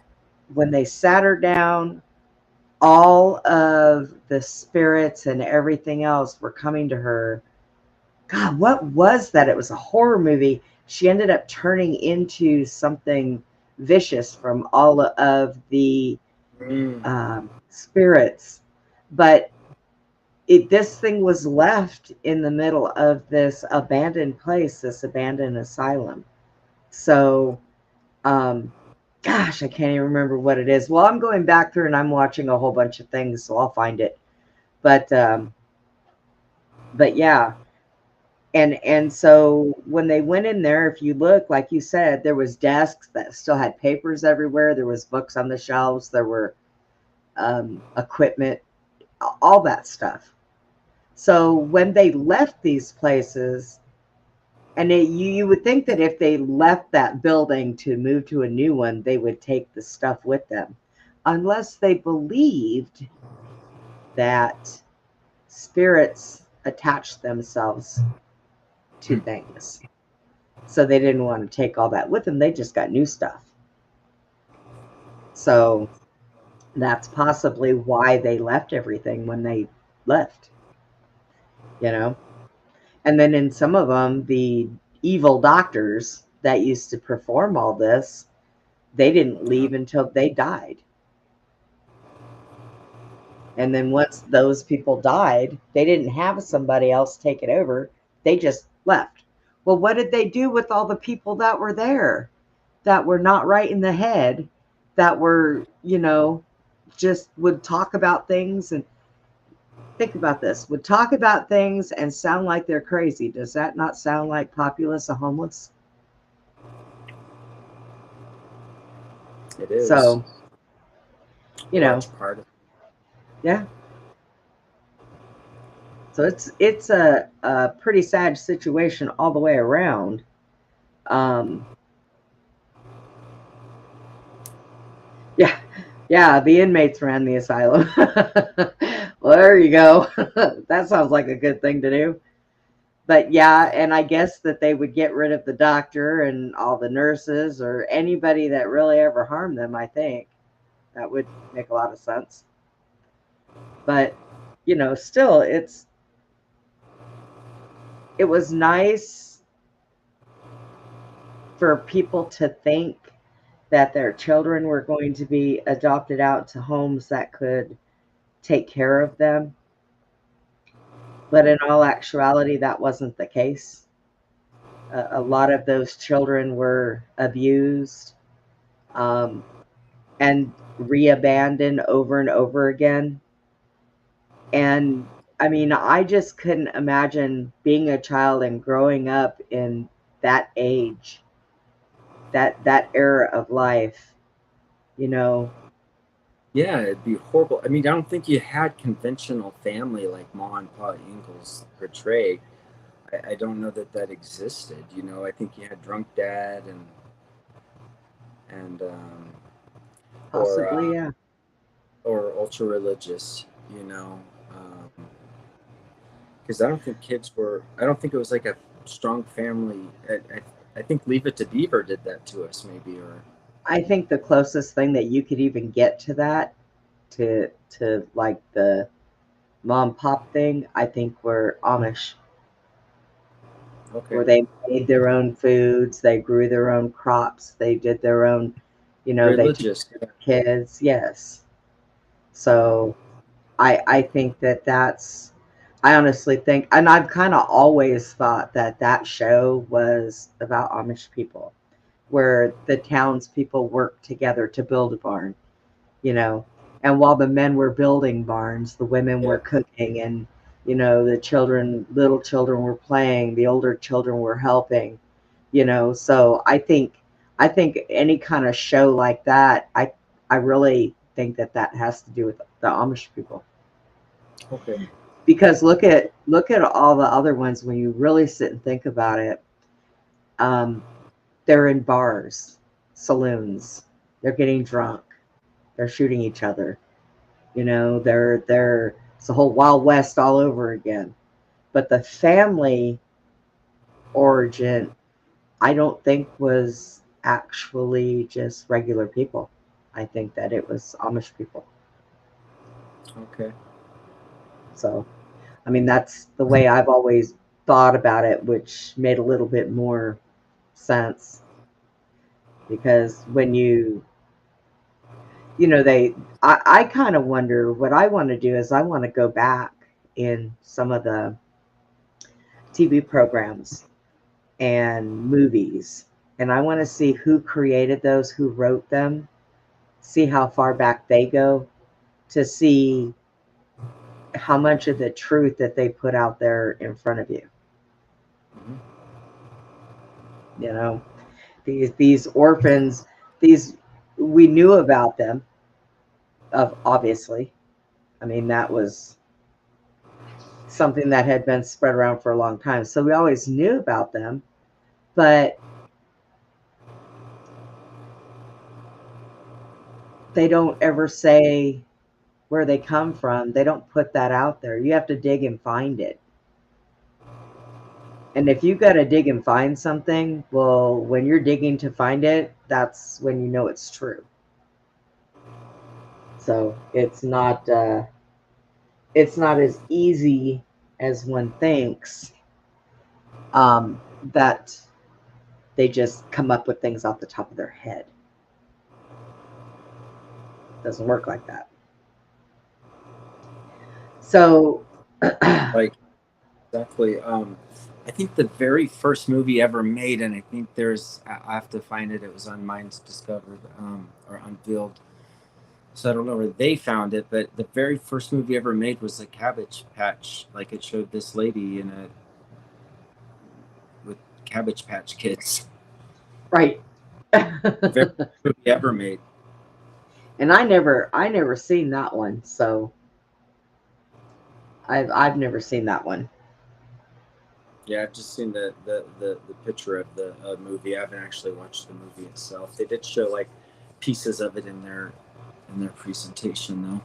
when they sat her down, all of the spirits and everything else were coming to her. God, what was that? It was a horror movie. She ended up turning into something vicious from all of the Mm. spirits. But this thing was left in the middle of this abandoned place, this abandoned asylum. So, um, gosh, I can't even remember what it is. Well, I'm going back through and I'm watching a whole bunch of things, so I'll find it. But yeah, and so when they went in there, if you look, like you said, there was desks that still had papers everywhere. There was books on the shelves. There were equipment, all that stuff. So when they left these places, and you would think that if they left that building to move to a new one, they would take the stuff with them, unless they believed that spirits attach themselves to things. So they didn't want to take all that with them. They just got new stuff. So that's possibly why they left everything when they left, you know? And then in some of them, the evil doctors that used to perform all this, they didn't leave until they died. And then once those people died, they didn't have somebody else take it over. They just left. Well, what did they do with all the people that were there that were not right in the head, that were, just would talk about things and think about this, would talk about things and sound like they're crazy? Does that not sound like populace of homeless? It is So, a you know, large part of. yeah. So it's a pretty sad situation all the way around. Um, yeah, yeah, the inmates ran the asylum. Well, there you go. That sounds like a good thing to do. But yeah, and I guess that they would get rid of the doctor and all the nurses or anybody that really ever harmed them. I think that would make a lot of sense. But still, it was nice for people to think that their children were going to be adopted out to homes that could take care of them. But in all actuality, that wasn't the case. A lot of those children were abused, um, and re-abandoned over and over again. And I mean, I just couldn't imagine being a child and growing up in that age, that era of life, you know. Yeah, it'd be horrible. I mean, I don't think you had conventional family like Ma and Pa Ingalls portray. I don't know that that existed. I think you had drunk dad and or Possibly, yeah. or ultra religious. Because I don't think kids were. I don't think it was like a strong family. I think Leave It to Beaver did that to us, maybe, or I think the closest thing that you could even get to that, to like the mom pop thing, I think were Amish, okay, where they made their own foods, they grew their own crops, they did their own, they took religious. care of their kids. Yes. So I think that that's, I honestly think, and I've kind of always thought that that show was about Amish people, where the townspeople worked together to build a barn, you know, and while the men were building barns, the women Yeah. were cooking, and the children, little children, were playing, the older children were helping, So I think any kind of show like that, I really think that that has to do with the Amish people. Okay. Because look at all the other ones when you really sit and think about it. Um, they're in bars, saloons, they're getting drunk, they're shooting each other. They're it's the whole Wild West all over again. But the family origin, I don't think was actually just regular people. I think that it was Amish people. Okay. So, I mean, that's the way I've always thought about it, which made a little bit more sense because when I kind of wonder what I want to do is I want to go back in some of the TV programs and movies, and I want to see who created those, who wrote them, see how far back they go, to see how much of the truth that they put out there in front of you. Mhm. You know, these orphans, these we knew about them, of obviously. I mean, that was something that had been spread around for a long time. So we always knew about them, but they don't ever say where they come from. They don't put that out there. You have to dig and find it. And if you got to dig and find something, well, when you're digging to find it, that's when you know it's true. So it's not as easy as one thinks, that they just come up with things off the top of their head. It doesn't work like that. So, Like exactly. I think the very first movie ever made, and I think I have to find it. It was on Minds Discovered, or Unveiled. So I don't know where they found it, but the very first movie ever made was the Cabbage Patch. Like it showed this lady in a with Cabbage Patch Kids. right. The very first movie ever made. And I never seen that one. So I've never seen that one. Yeah, I've just seen the picture of the movie. I haven't actually watched the movie itself. They did show like pieces of it in their presentation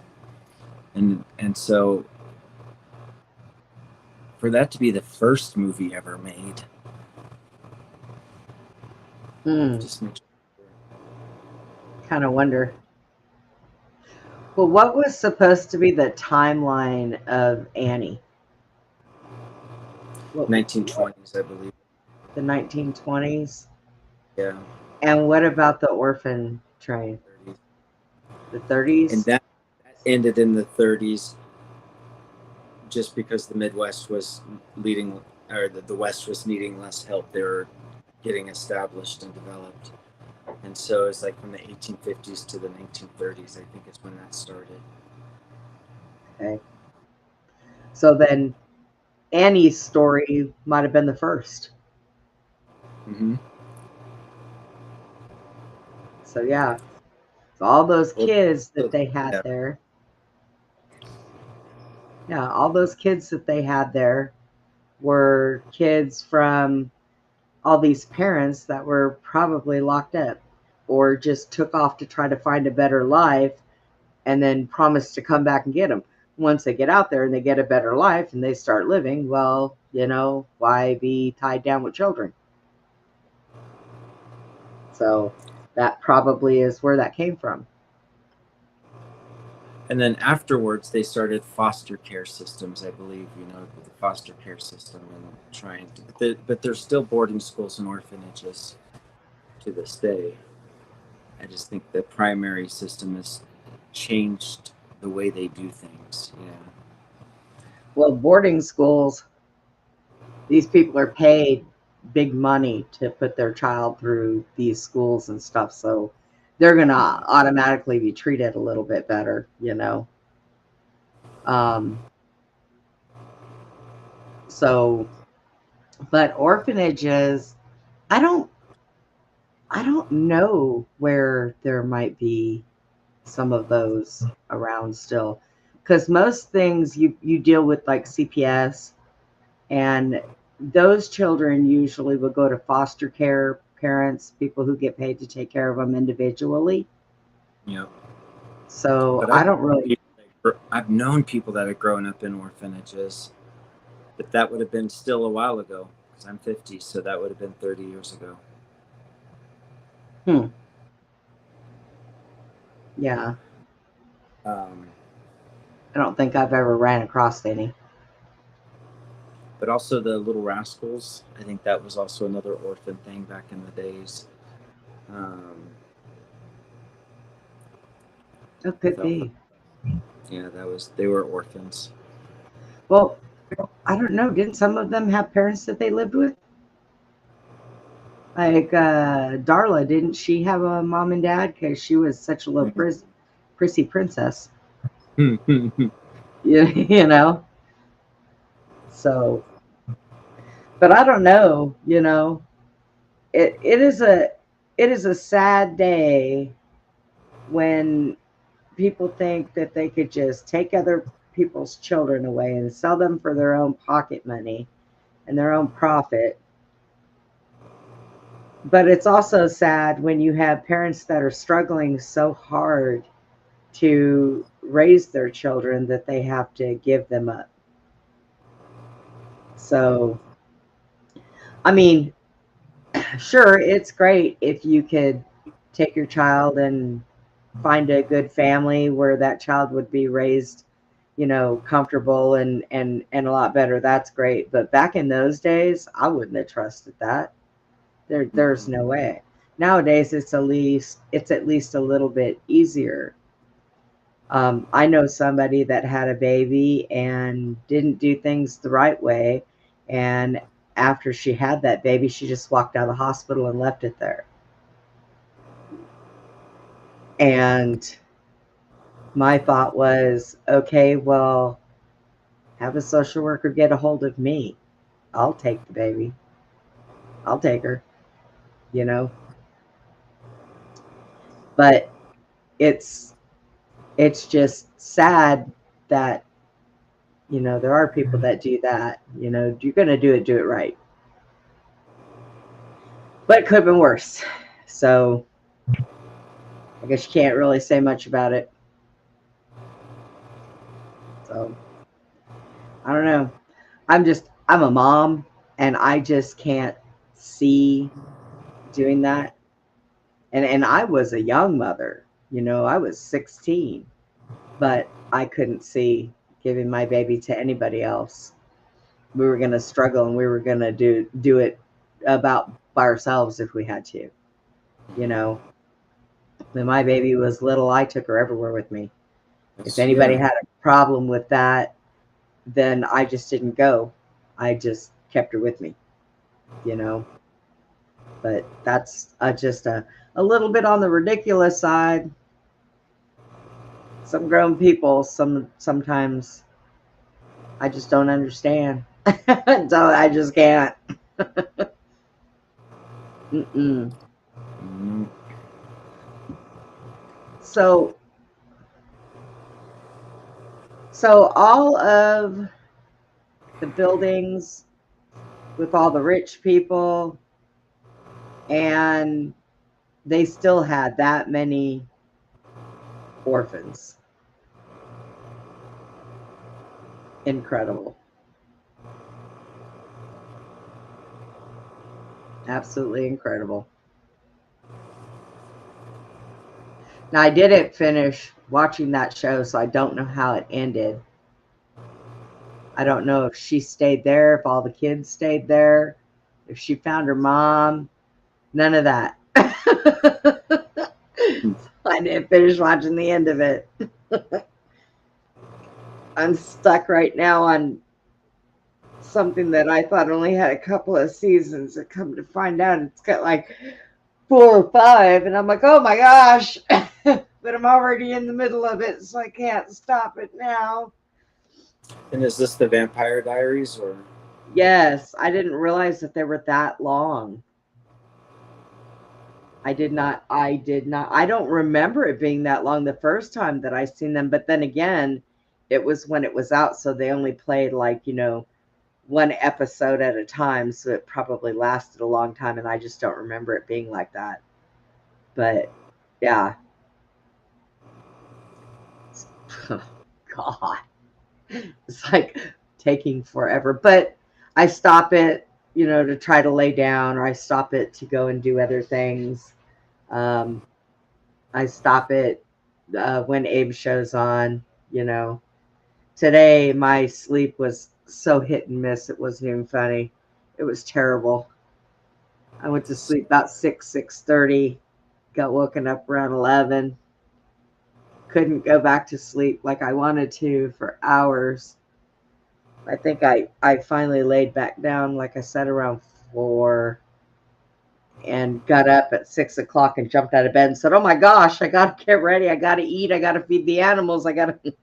though, and so for that to be the first movie ever made, just makes Kind of wonder. Well, what was supposed to be the timeline of Annie? What, 1920s, I believe. the 1920s? Yeah, And what about the orphan train? 30s. The And 30s? that ended in the 30s, just because the Midwest was leading, or the West was needing less help. They were getting established and developed. And so it's like from the 1850s to the 1930s, I think is when that started. Okay. So then Annie's story might have been the first. Mm-hmm. So yeah. So all those Well, kids that so, they had yeah. there. Yeah, all those kids that they had there were kids from all these parents that were probably locked up or just took off to try to find a better life and then promised to come back and get them. Once they get out there and they get a better life and they start living, well, why be tied down with children? So that probably is where that came from. And then afterwards, they started foster care systems, I believe, the foster care system and trying to, but there's still boarding schools and orphanages to this day. I just think the primary system has changed the way they do things. Yeah. Well, boarding schools, these people are paid big money to put their child through these schools and stuff. So they're going to automatically be treated a little bit better, you know? So, but orphanages, I don't know where there might be some of those around still, because most things you deal with like CPS, and those children usually will go to foster care parents, people who get paid to take care of them individually. Yeah. So But I don't really. I've known people that have grown up in orphanages, but that would have been still a while ago, because I'm 50, so that would have been 30 years ago. Yeah. I don't think I've ever ran across any. But also the Little Rascals, I think that was also another orphan thing back in the days. It could be. Yeah, they were orphans. Well, I don't know. Didn't some of them have parents that they lived with? Like Darla, didn't she have a mom and dad? Because she was such a little prissy princess. You know? So, but I don't know, you know. It is a sad day when people think that they could just take other people's children away and sell them for their own pocket money and their own profit. But it's also sad when you have parents that are struggling so hard to raise their children that they have to give them up. So, I mean, sure, it's great if you could take your child and find a good family where that child would be raised, you know, comfortable and a lot better. That's great. But back in those days, I wouldn't have trusted that. There's no way. Nowadays, it's at least a little bit easier. I know somebody that had a baby and didn't do things the right way, and after she had that baby, she just walked out of the hospital and left it there. And my thought was, okay, well, have a social worker get a hold of me. I'll take the baby. I'll take her, you know. But it's just sad that, you know, there are people that do that. You know, you're going to do it right. But it could have been worse. So I guess you can't really say much about it. So I don't know. I'm a mom, and I just can't see doing that. And I was a young mother, you know, I was 16, but I couldn't see giving my baby to anybody else. We were going to struggle, and we were going to do it about by ourselves if we had to, you know. When my baby was little, I took her everywhere with me. If anybody had a problem with that, then I just didn't go. I just kept her with me, you know. But that's just a little bit on the ridiculous side. Some grown people, sometimes I just don't understand. So I just can't. Mm-mm. So all of the buildings with all the rich people, and they still had that many orphans. Incredible. Absolutely incredible. Now, I didn't finish watching that show, so I don't know how it ended. I don't know if she stayed there, if all the kids stayed there, if she found her mom. None of that. I didn't finish watching the end of it. I'm stuck right now on something that I thought only had a couple of seasons. I come to find out it's got like 4 or 5, and I'm like, oh my gosh. But I'm already in the middle of it, so I can't stop it now. And is this the Vampire Diaries or? Yes, I didn't realize that they were that long. I did not. I don't remember it being that long the first time that I seen them, but then again, it was when it was out, so they only played like, one episode at a time, so it probably lasted a long time, and I just don't remember it being like that. But yeah. Oh, God. It's like taking forever. But I stop it, to try to lay down, or I stop it to go and do other things. I stop it when Abe shows on, Today, my sleep was so hit and miss, it wasn't even funny. It was terrible. I went to sleep about 6:30, got woken up around 11. Couldn't go back to sleep like I wanted to for hours. I think I finally laid back down, like I said, around 4, and got up at 6 o'clock and jumped out of bed and said, oh my gosh, I got to get ready. I got to eat. I got to feed the animals. I got to.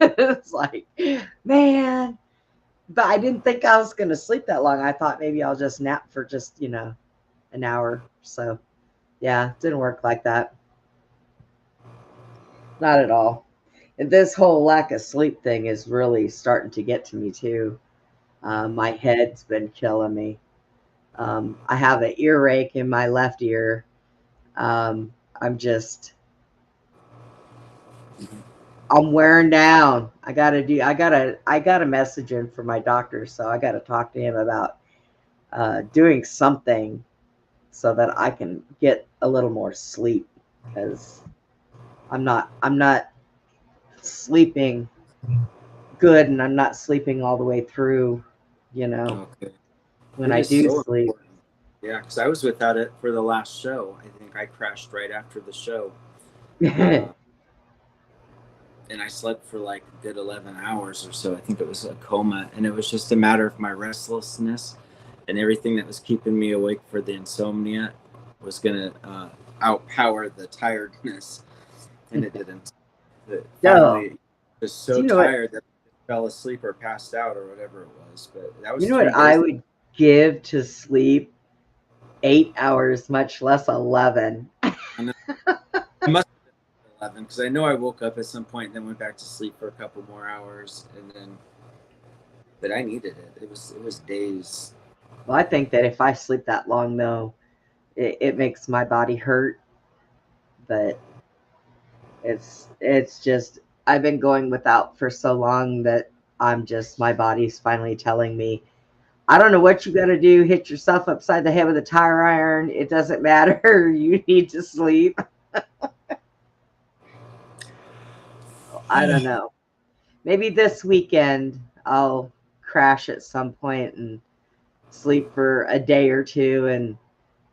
It's like, man. But I didn't think I was going to sleep that long. I thought maybe I'll just nap for just, an hour. So, yeah, it didn't work like that. Not at all. And this whole lack of sleep thing is really starting to get to me too. My head's been killing me. I have an earache in my left ear. I'm wearing down. I got a message in for my doctor, so I got to talk to him about doing something so that I can get a little more sleep, because I'm not sleeping good, and I'm not sleeping all the way through, Okay. when It I is do so sleep. important. Yeah, because I was without it for the last show. I think I crashed right after the show. And I slept for like a good 11 hours or so. I think it was a coma. And it was just a matter of my restlessness and everything that was keeping me awake for the insomnia was going to outpower the tiredness. And it didn't. No. Finally, was so You know what? tired that I fell asleep or passed out or whatever it was. But that You was know 3 what I days. would give to sleep? 8 hours, much less 11. I must have been 11 because I know I woke up at some point and then went back to sleep for a couple more hours, and then. But I needed it. It was days. Well, I think that if I sleep that long, though, it makes my body hurt. But it's just, I've been going without for so long that my body's finally telling me, I don't know what you got to do. Hit yourself upside the head with a tire iron. It doesn't matter. You need to sleep. I don't know. Maybe this weekend I'll crash at some point and sleep for a day or two and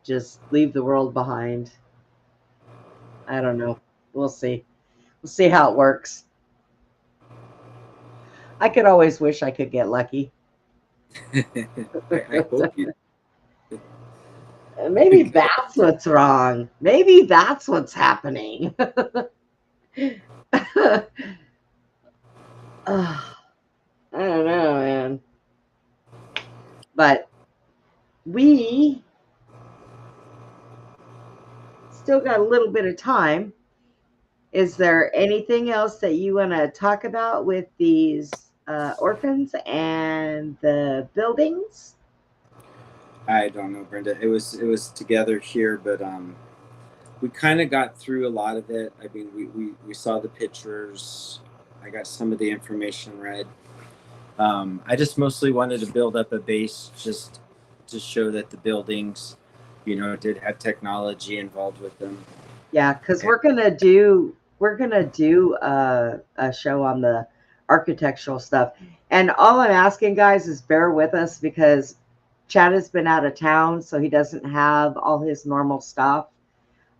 just leave the world behind. I don't know. We'll see. We'll see how it works. I could always wish I could get lucky. I hope you. Maybe that's what's wrong. Maybe that's what's happening. I don't know, man. But we still got a little bit of time. Is there anything else that you want to talk about with these orphans and the buildings? I don't know, Brenda. It was together here, but we kind of got through a lot of it. I mean, we saw the pictures. I got some of the information read. I just mostly wanted to build up a base just to show that the buildings, did have technology involved with them. Yeah, because we're gonna do a show on the architectural stuff, and all I'm asking, guys, is bear with us because Chad has been out of town, so he doesn't have all his normal stuff.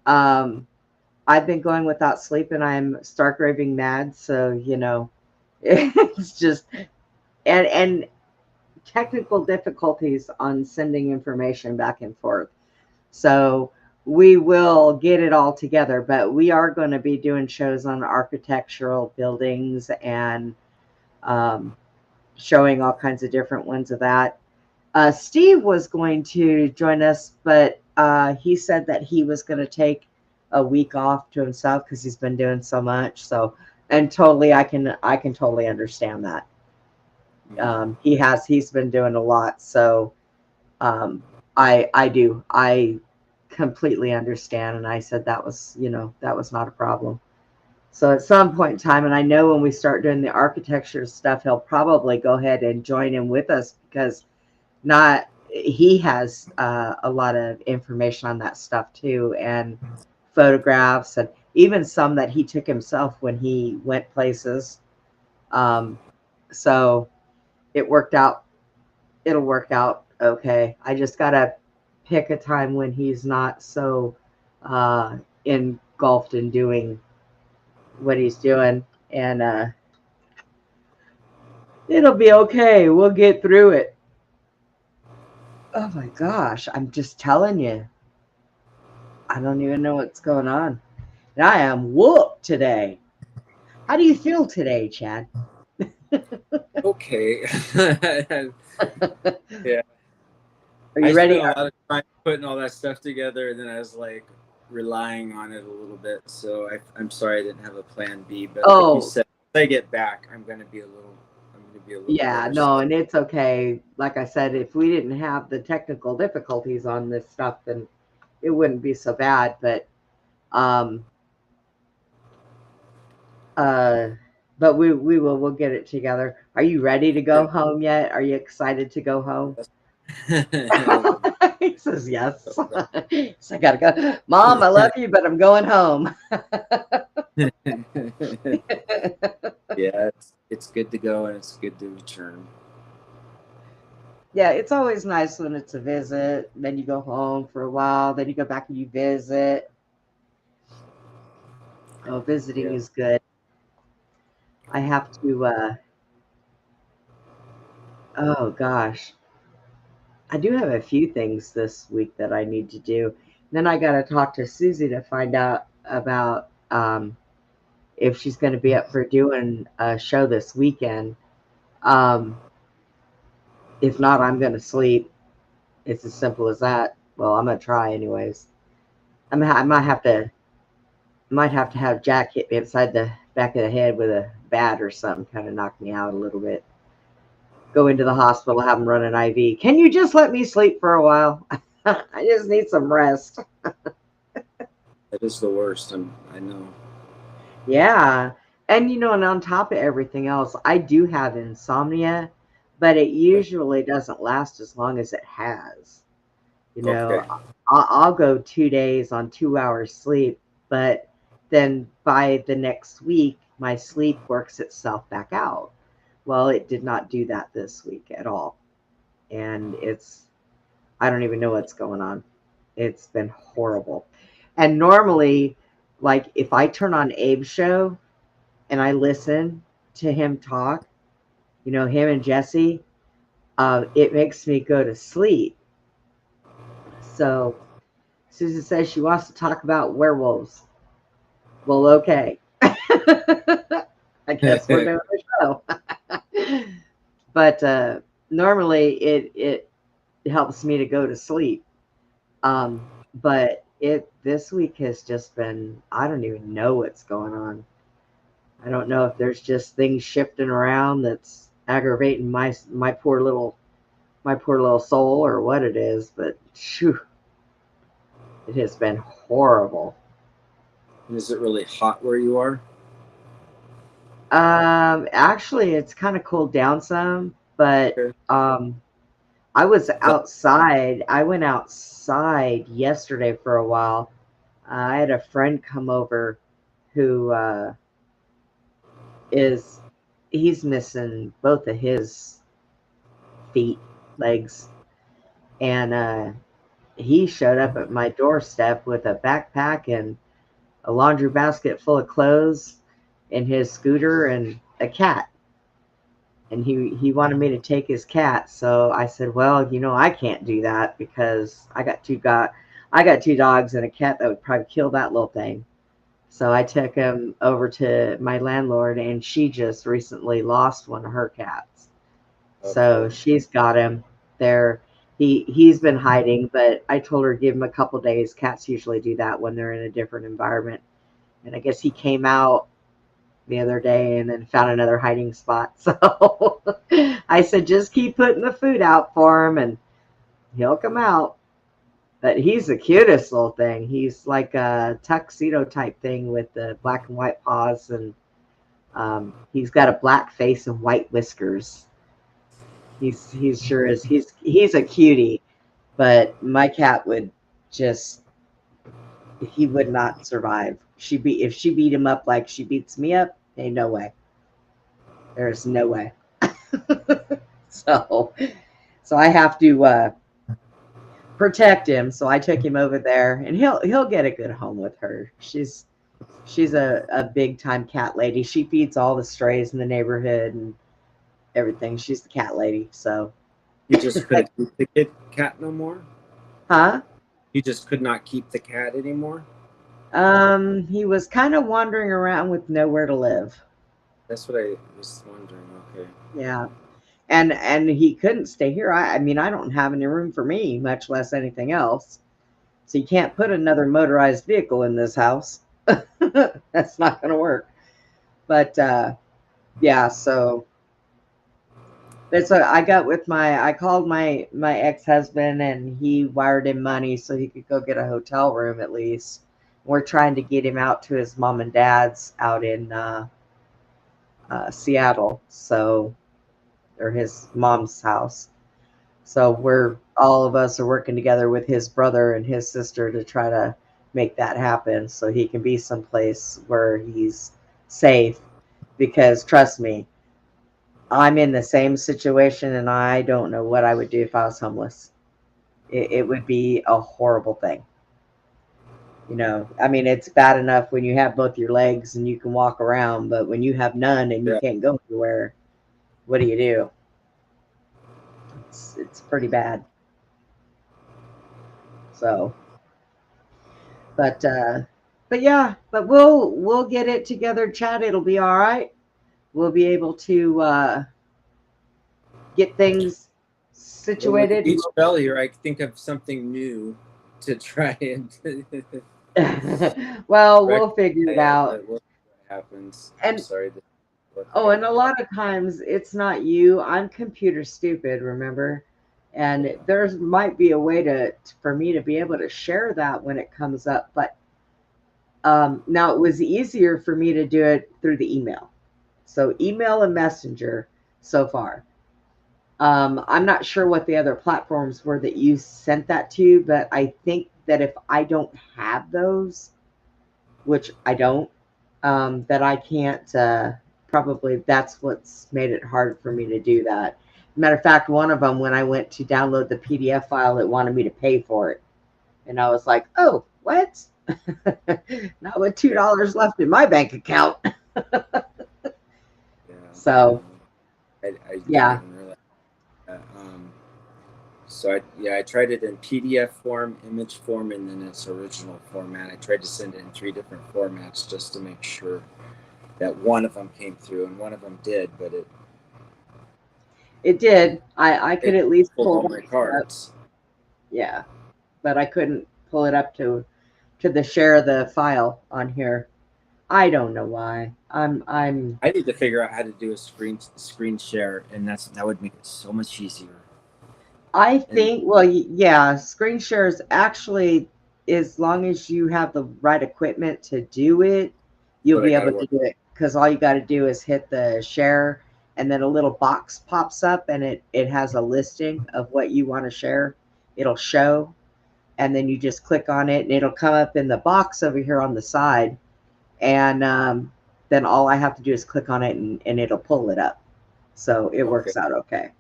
I've been going without sleep, and I'm stark raving mad. So It's just and technical difficulties on sending information back and forth. So we will get it all together, but we are going to be doing shows on architectural buildings and um, showing all kinds of different ones of that. Steve was going to join us, but he said that he was going to take a week off to himself because he's been doing so much. So, and totally, I can totally understand that. He's been doing a lot. So, um, I completely understand. And I said that was, that was not a problem. So at some point in time, and I know when we start doing the architecture stuff, he'll probably go ahead and join in with us because not he has a lot of information on that stuff too, and photographs, and even some that he took himself when he went places. Um, so it worked out. It'll work out okay. I just gotta pick a time when he's not so engulfed in doing what he's doing, and it'll be okay. We'll get through it. Oh my gosh, I'm just telling you, I don't even know what's going on. And I am whooped today. How do you feel today, Chad? Okay. Yeah. Are I you spent ready? a lot of time putting all that stuff together, and then I was like relying on it a little bit. So I'm sorry I didn't have a plan B. But like you Oh, said, when I get back, I'm gonna be a little yeah, better. So no, and it's okay. Like I said, if we didn't have the technical difficulties on this stuff, then it wouldn't be so bad. But um uh but we'll get it together. Are you ready to go home yet? Are you excited to go home? He says yes. So I gotta go. Mom, I love you, but I'm going home. Yeah, it's good to go and it's good to return. Yeah, it's always nice when it's a visit. Then you go home for a while. Then you go back and you visit. Oh, visiting Yeah. is good. I have to. Oh gosh, I do have a few things this week that I need to do. Then I got to talk to Susie to find out about if she's going to be up for doing a show this weekend. Um, if not, I'm going to sleep. It's as simple as that. Well, I'm going to try anyways. I might have to have Jack hit me upside the back of the head with a bat or something, kind of knock me out a little bit. Go into the hospital, have him run an IV. Can you just let me sleep for a while? I just need some rest. That is the worst. I know. Yeah. And and on top of everything else, I do have insomnia, but it usually doesn't last as long as it has. You know, Okay. I'll go 2 days on 2 hours sleep, but then by the next week, my sleep works itself back out. Well, it did not do that this week at all. And I don't even know what's going on. It's been horrible. And normally, like if I turn on Abe's show and I listen to him talk, him and Jesse, it makes me go to sleep. So Susan says she wants to talk about werewolves. Well, okay. I guess we're doing the show. But normally it helps me to go to sleep. But it this week has just been, I don't even know what's going on. I don't know if there's just things shifting around that's aggravating my poor little soul or what it is, but shoo, it has been horrible. Is it really hot where you are? Actually, it's kind of cooled down some, but Okay. I was outside. I went outside yesterday for a while. I had a friend come over who is he's missing both of his feet, legs, and he showed up at my doorstep with a backpack and a laundry basket full of clothes and his scooter and a cat. and he wanted me to take his cat. So I said, well, I can't do that because I got two dogs and a cat that would probably kill that little thing. So I took him over to my landlord, and she just recently lost one of her cats. So Okay. she's got him there. He's been hiding, but I told her give him a couple days. Cats usually do that when they're in a different environment. And I guess he came out the other day and then found another hiding spot. So I said, just keep putting the food out for him and he'll come out. But he's the cutest little thing. He's like a tuxedo type thing with the black and white paws, and he's got a black face and white whiskers. He sure is. He's a cutie, but my cat would just he would not survive. If she beat him up like she beats me up, ain't no way. There's no way. So so I have to protect him. So I took him over there, and he'll get a good home with her. She's a big time cat lady. She feeds all the strays in the neighborhood and everything. She's the cat lady. So You just couldn't keep the cat no more? huh? You just could not keep the cat anymore? He was kind of wandering around with nowhere to live. That's what I was wondering. Okay. Yeah. And he couldn't stay here. I mean, I don't have any room for me, much less anything else. So you can't put another motorized vehicle in this house. That's not going to work. But yeah, so that's what I got with I called my ex-husband, and he wired him money so he could go get a hotel room at least. We're trying to get him out to his mom and dad's out in Seattle, so or his mom's house. So we're all of us are working together with his brother and his sister to try to make that happen so he can be someplace where he's safe. Because trust me, I'm in the same situation, and I don't know what I would do if I was homeless. It would be a horrible thing. I mean, it's bad enough when you have both your legs and you can walk around, but when you have none and you Yeah. can't go anywhere, what do? It's pretty bad. So, but yeah, but we'll get it together, Chad. It'll be all right. We'll be able to get things Well, with situated. each failure, I think of something new to try and Well, we'll figure it rectify it, out. but we'll see what happens. I'm And sorry that oh, and a lot of times it's not you. I'm computer stupid, remember? And there might be a way for me to be able to share that when it comes up, but now it was easier for me to do it through the email. So email and messenger so far. I'm not sure what the other platforms were that you sent that to, but I think that if I don't have those, which I don't, that I can't, probably that's what's made it hard for me to do that. Matter of fact, one of them, when I went to download the PDF file, it wanted me to pay for it. And I was like, oh, what? Not with $2 left in my bank account. Yeah. So, I didn't yeah. even realize that. So I tried it in PDF form, image form, and then its original format. I tried to send it in 3 different formats just to make sure that one of them came through, and one of them did, but It did. I could it at least pulled pull all my that up. cards. Yeah, but I couldn't pull it up to the share the file on here. I don't know why. I'm I need to figure out how to do a screen share, and that would make it so much easier. I And think, well, yeah, screen shares actually, as long as you have the right equipment to do it, you'll but I be got to able to work. do it because all you got to do is hit the share, and then a little box pops up, and it has a listing of what you want to share. It'll show, and then you just click on it, and it'll come up in the box over here on the side, and then all I have to do is click on it, and it'll pull it up. So it Okay. works out okay.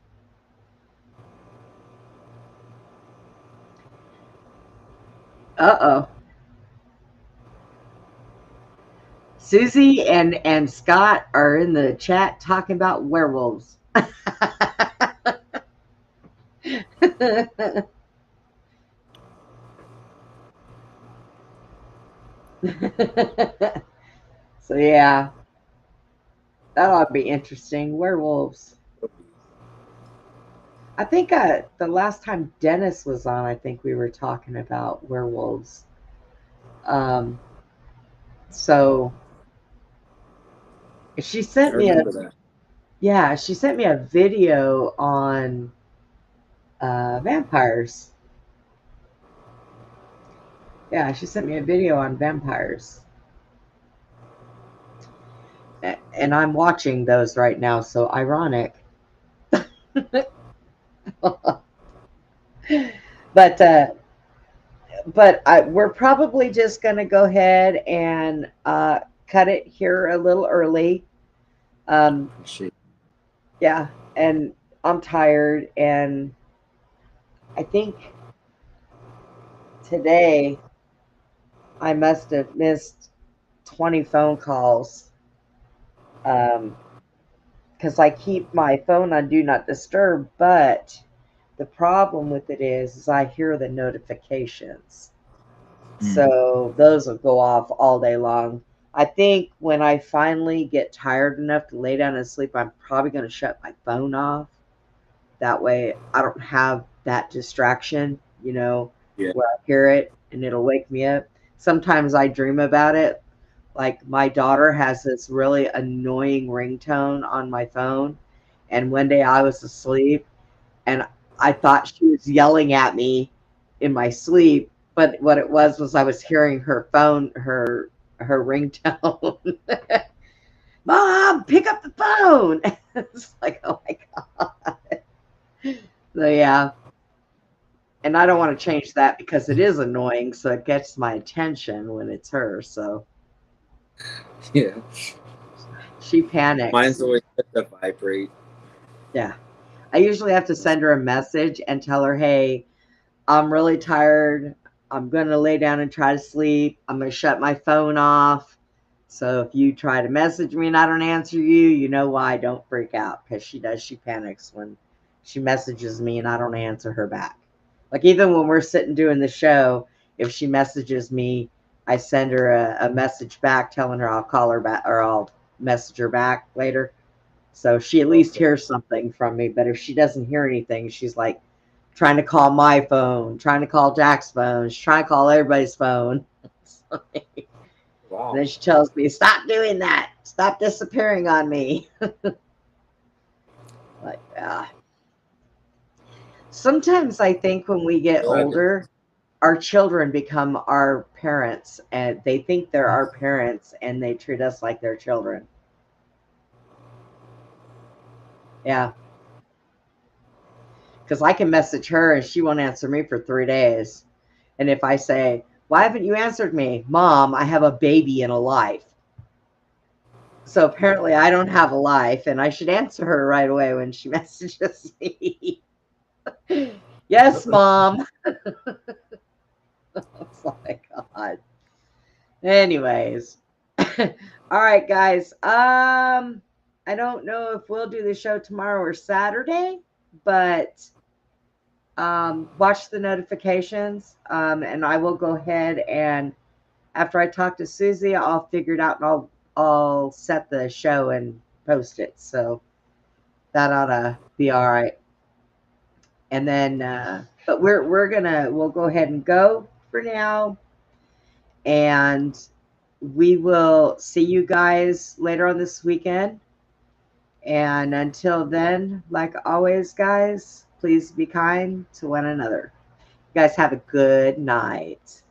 Uh-oh. Susie and Scott are in the chat talking about werewolves. So yeah, that ought to be interesting. Werewolves. I think the last time Dennis was on, I think we were talking about werewolves. Um, so she I sent me a remember that. yeah, she sent me a video on vampires. Yeah, she sent me a video on vampires. And I'm watching those right now, so ironic. but we're probably just going to go ahead and cut it here a little early. Shit. Yeah, and I'm tired, and I think today I must have missed 20 phone calls because I keep my phone on do not disturb, but the problem with it is I hear the notifications. So those will go off all day long. I think when I finally get tired enough to lay down and sleep, I'm probably going to shut my phone off. That way I don't have that distraction, Yeah. where I hear it and it'll wake me up. Sometimes I dream about it. Like my daughter has this really annoying ringtone on my phone. And one day I was asleep and I thought she was yelling at me in my sleep, but what it was I was hearing her phone, her ringtone. Mom, pick up the phone. It's like, oh my god. So yeah, and I don't want to change that because it is annoying. So it gets my attention when it's her. So Yeah. she panics. Mine's always set to vibrate. Yeah, I usually have to send her a message and tell her, hey, I'm really tired. I'm going to lay down and try to sleep. I'm going to shut my phone off. So if you try to message me and I don't answer you, you know why. Don't freak out, because she does. She panics when she messages me and I don't answer her back. Like even when we're sitting doing the show, if she messages me, I send her a message back telling her I'll call her back or I'll message her back later. So she at least hears something from me. But if she doesn't hear anything, she's like trying to call my phone, trying to call Jack's phone, she's trying to call everybody's phone. Wow. Then she tells me, stop doing that. Stop disappearing on me. Like, sometimes I think when we get older, our children become our parents and they think they're our parents and they treat us like their children. Yeah. Because I can message her and she won't answer me for 3 days. And if I say, why haven't you answered me? Mom, I have a baby and a life. So apparently I don't have a life and I should answer her right away when she messages me. Yes, Mom. Oh my God. Anyways. All right, guys. I don't know if we'll do the show tomorrow or Saturday, but watch the notifications. And I will go ahead and after I talk to Susie, I'll figure it out and I'll set the show and post it. So that ought to be all right. And then, but we'll go ahead and go for now, and we will see you guys later on this weekend. And until then, like always, guys, please be kind to one another. You guys have a good night.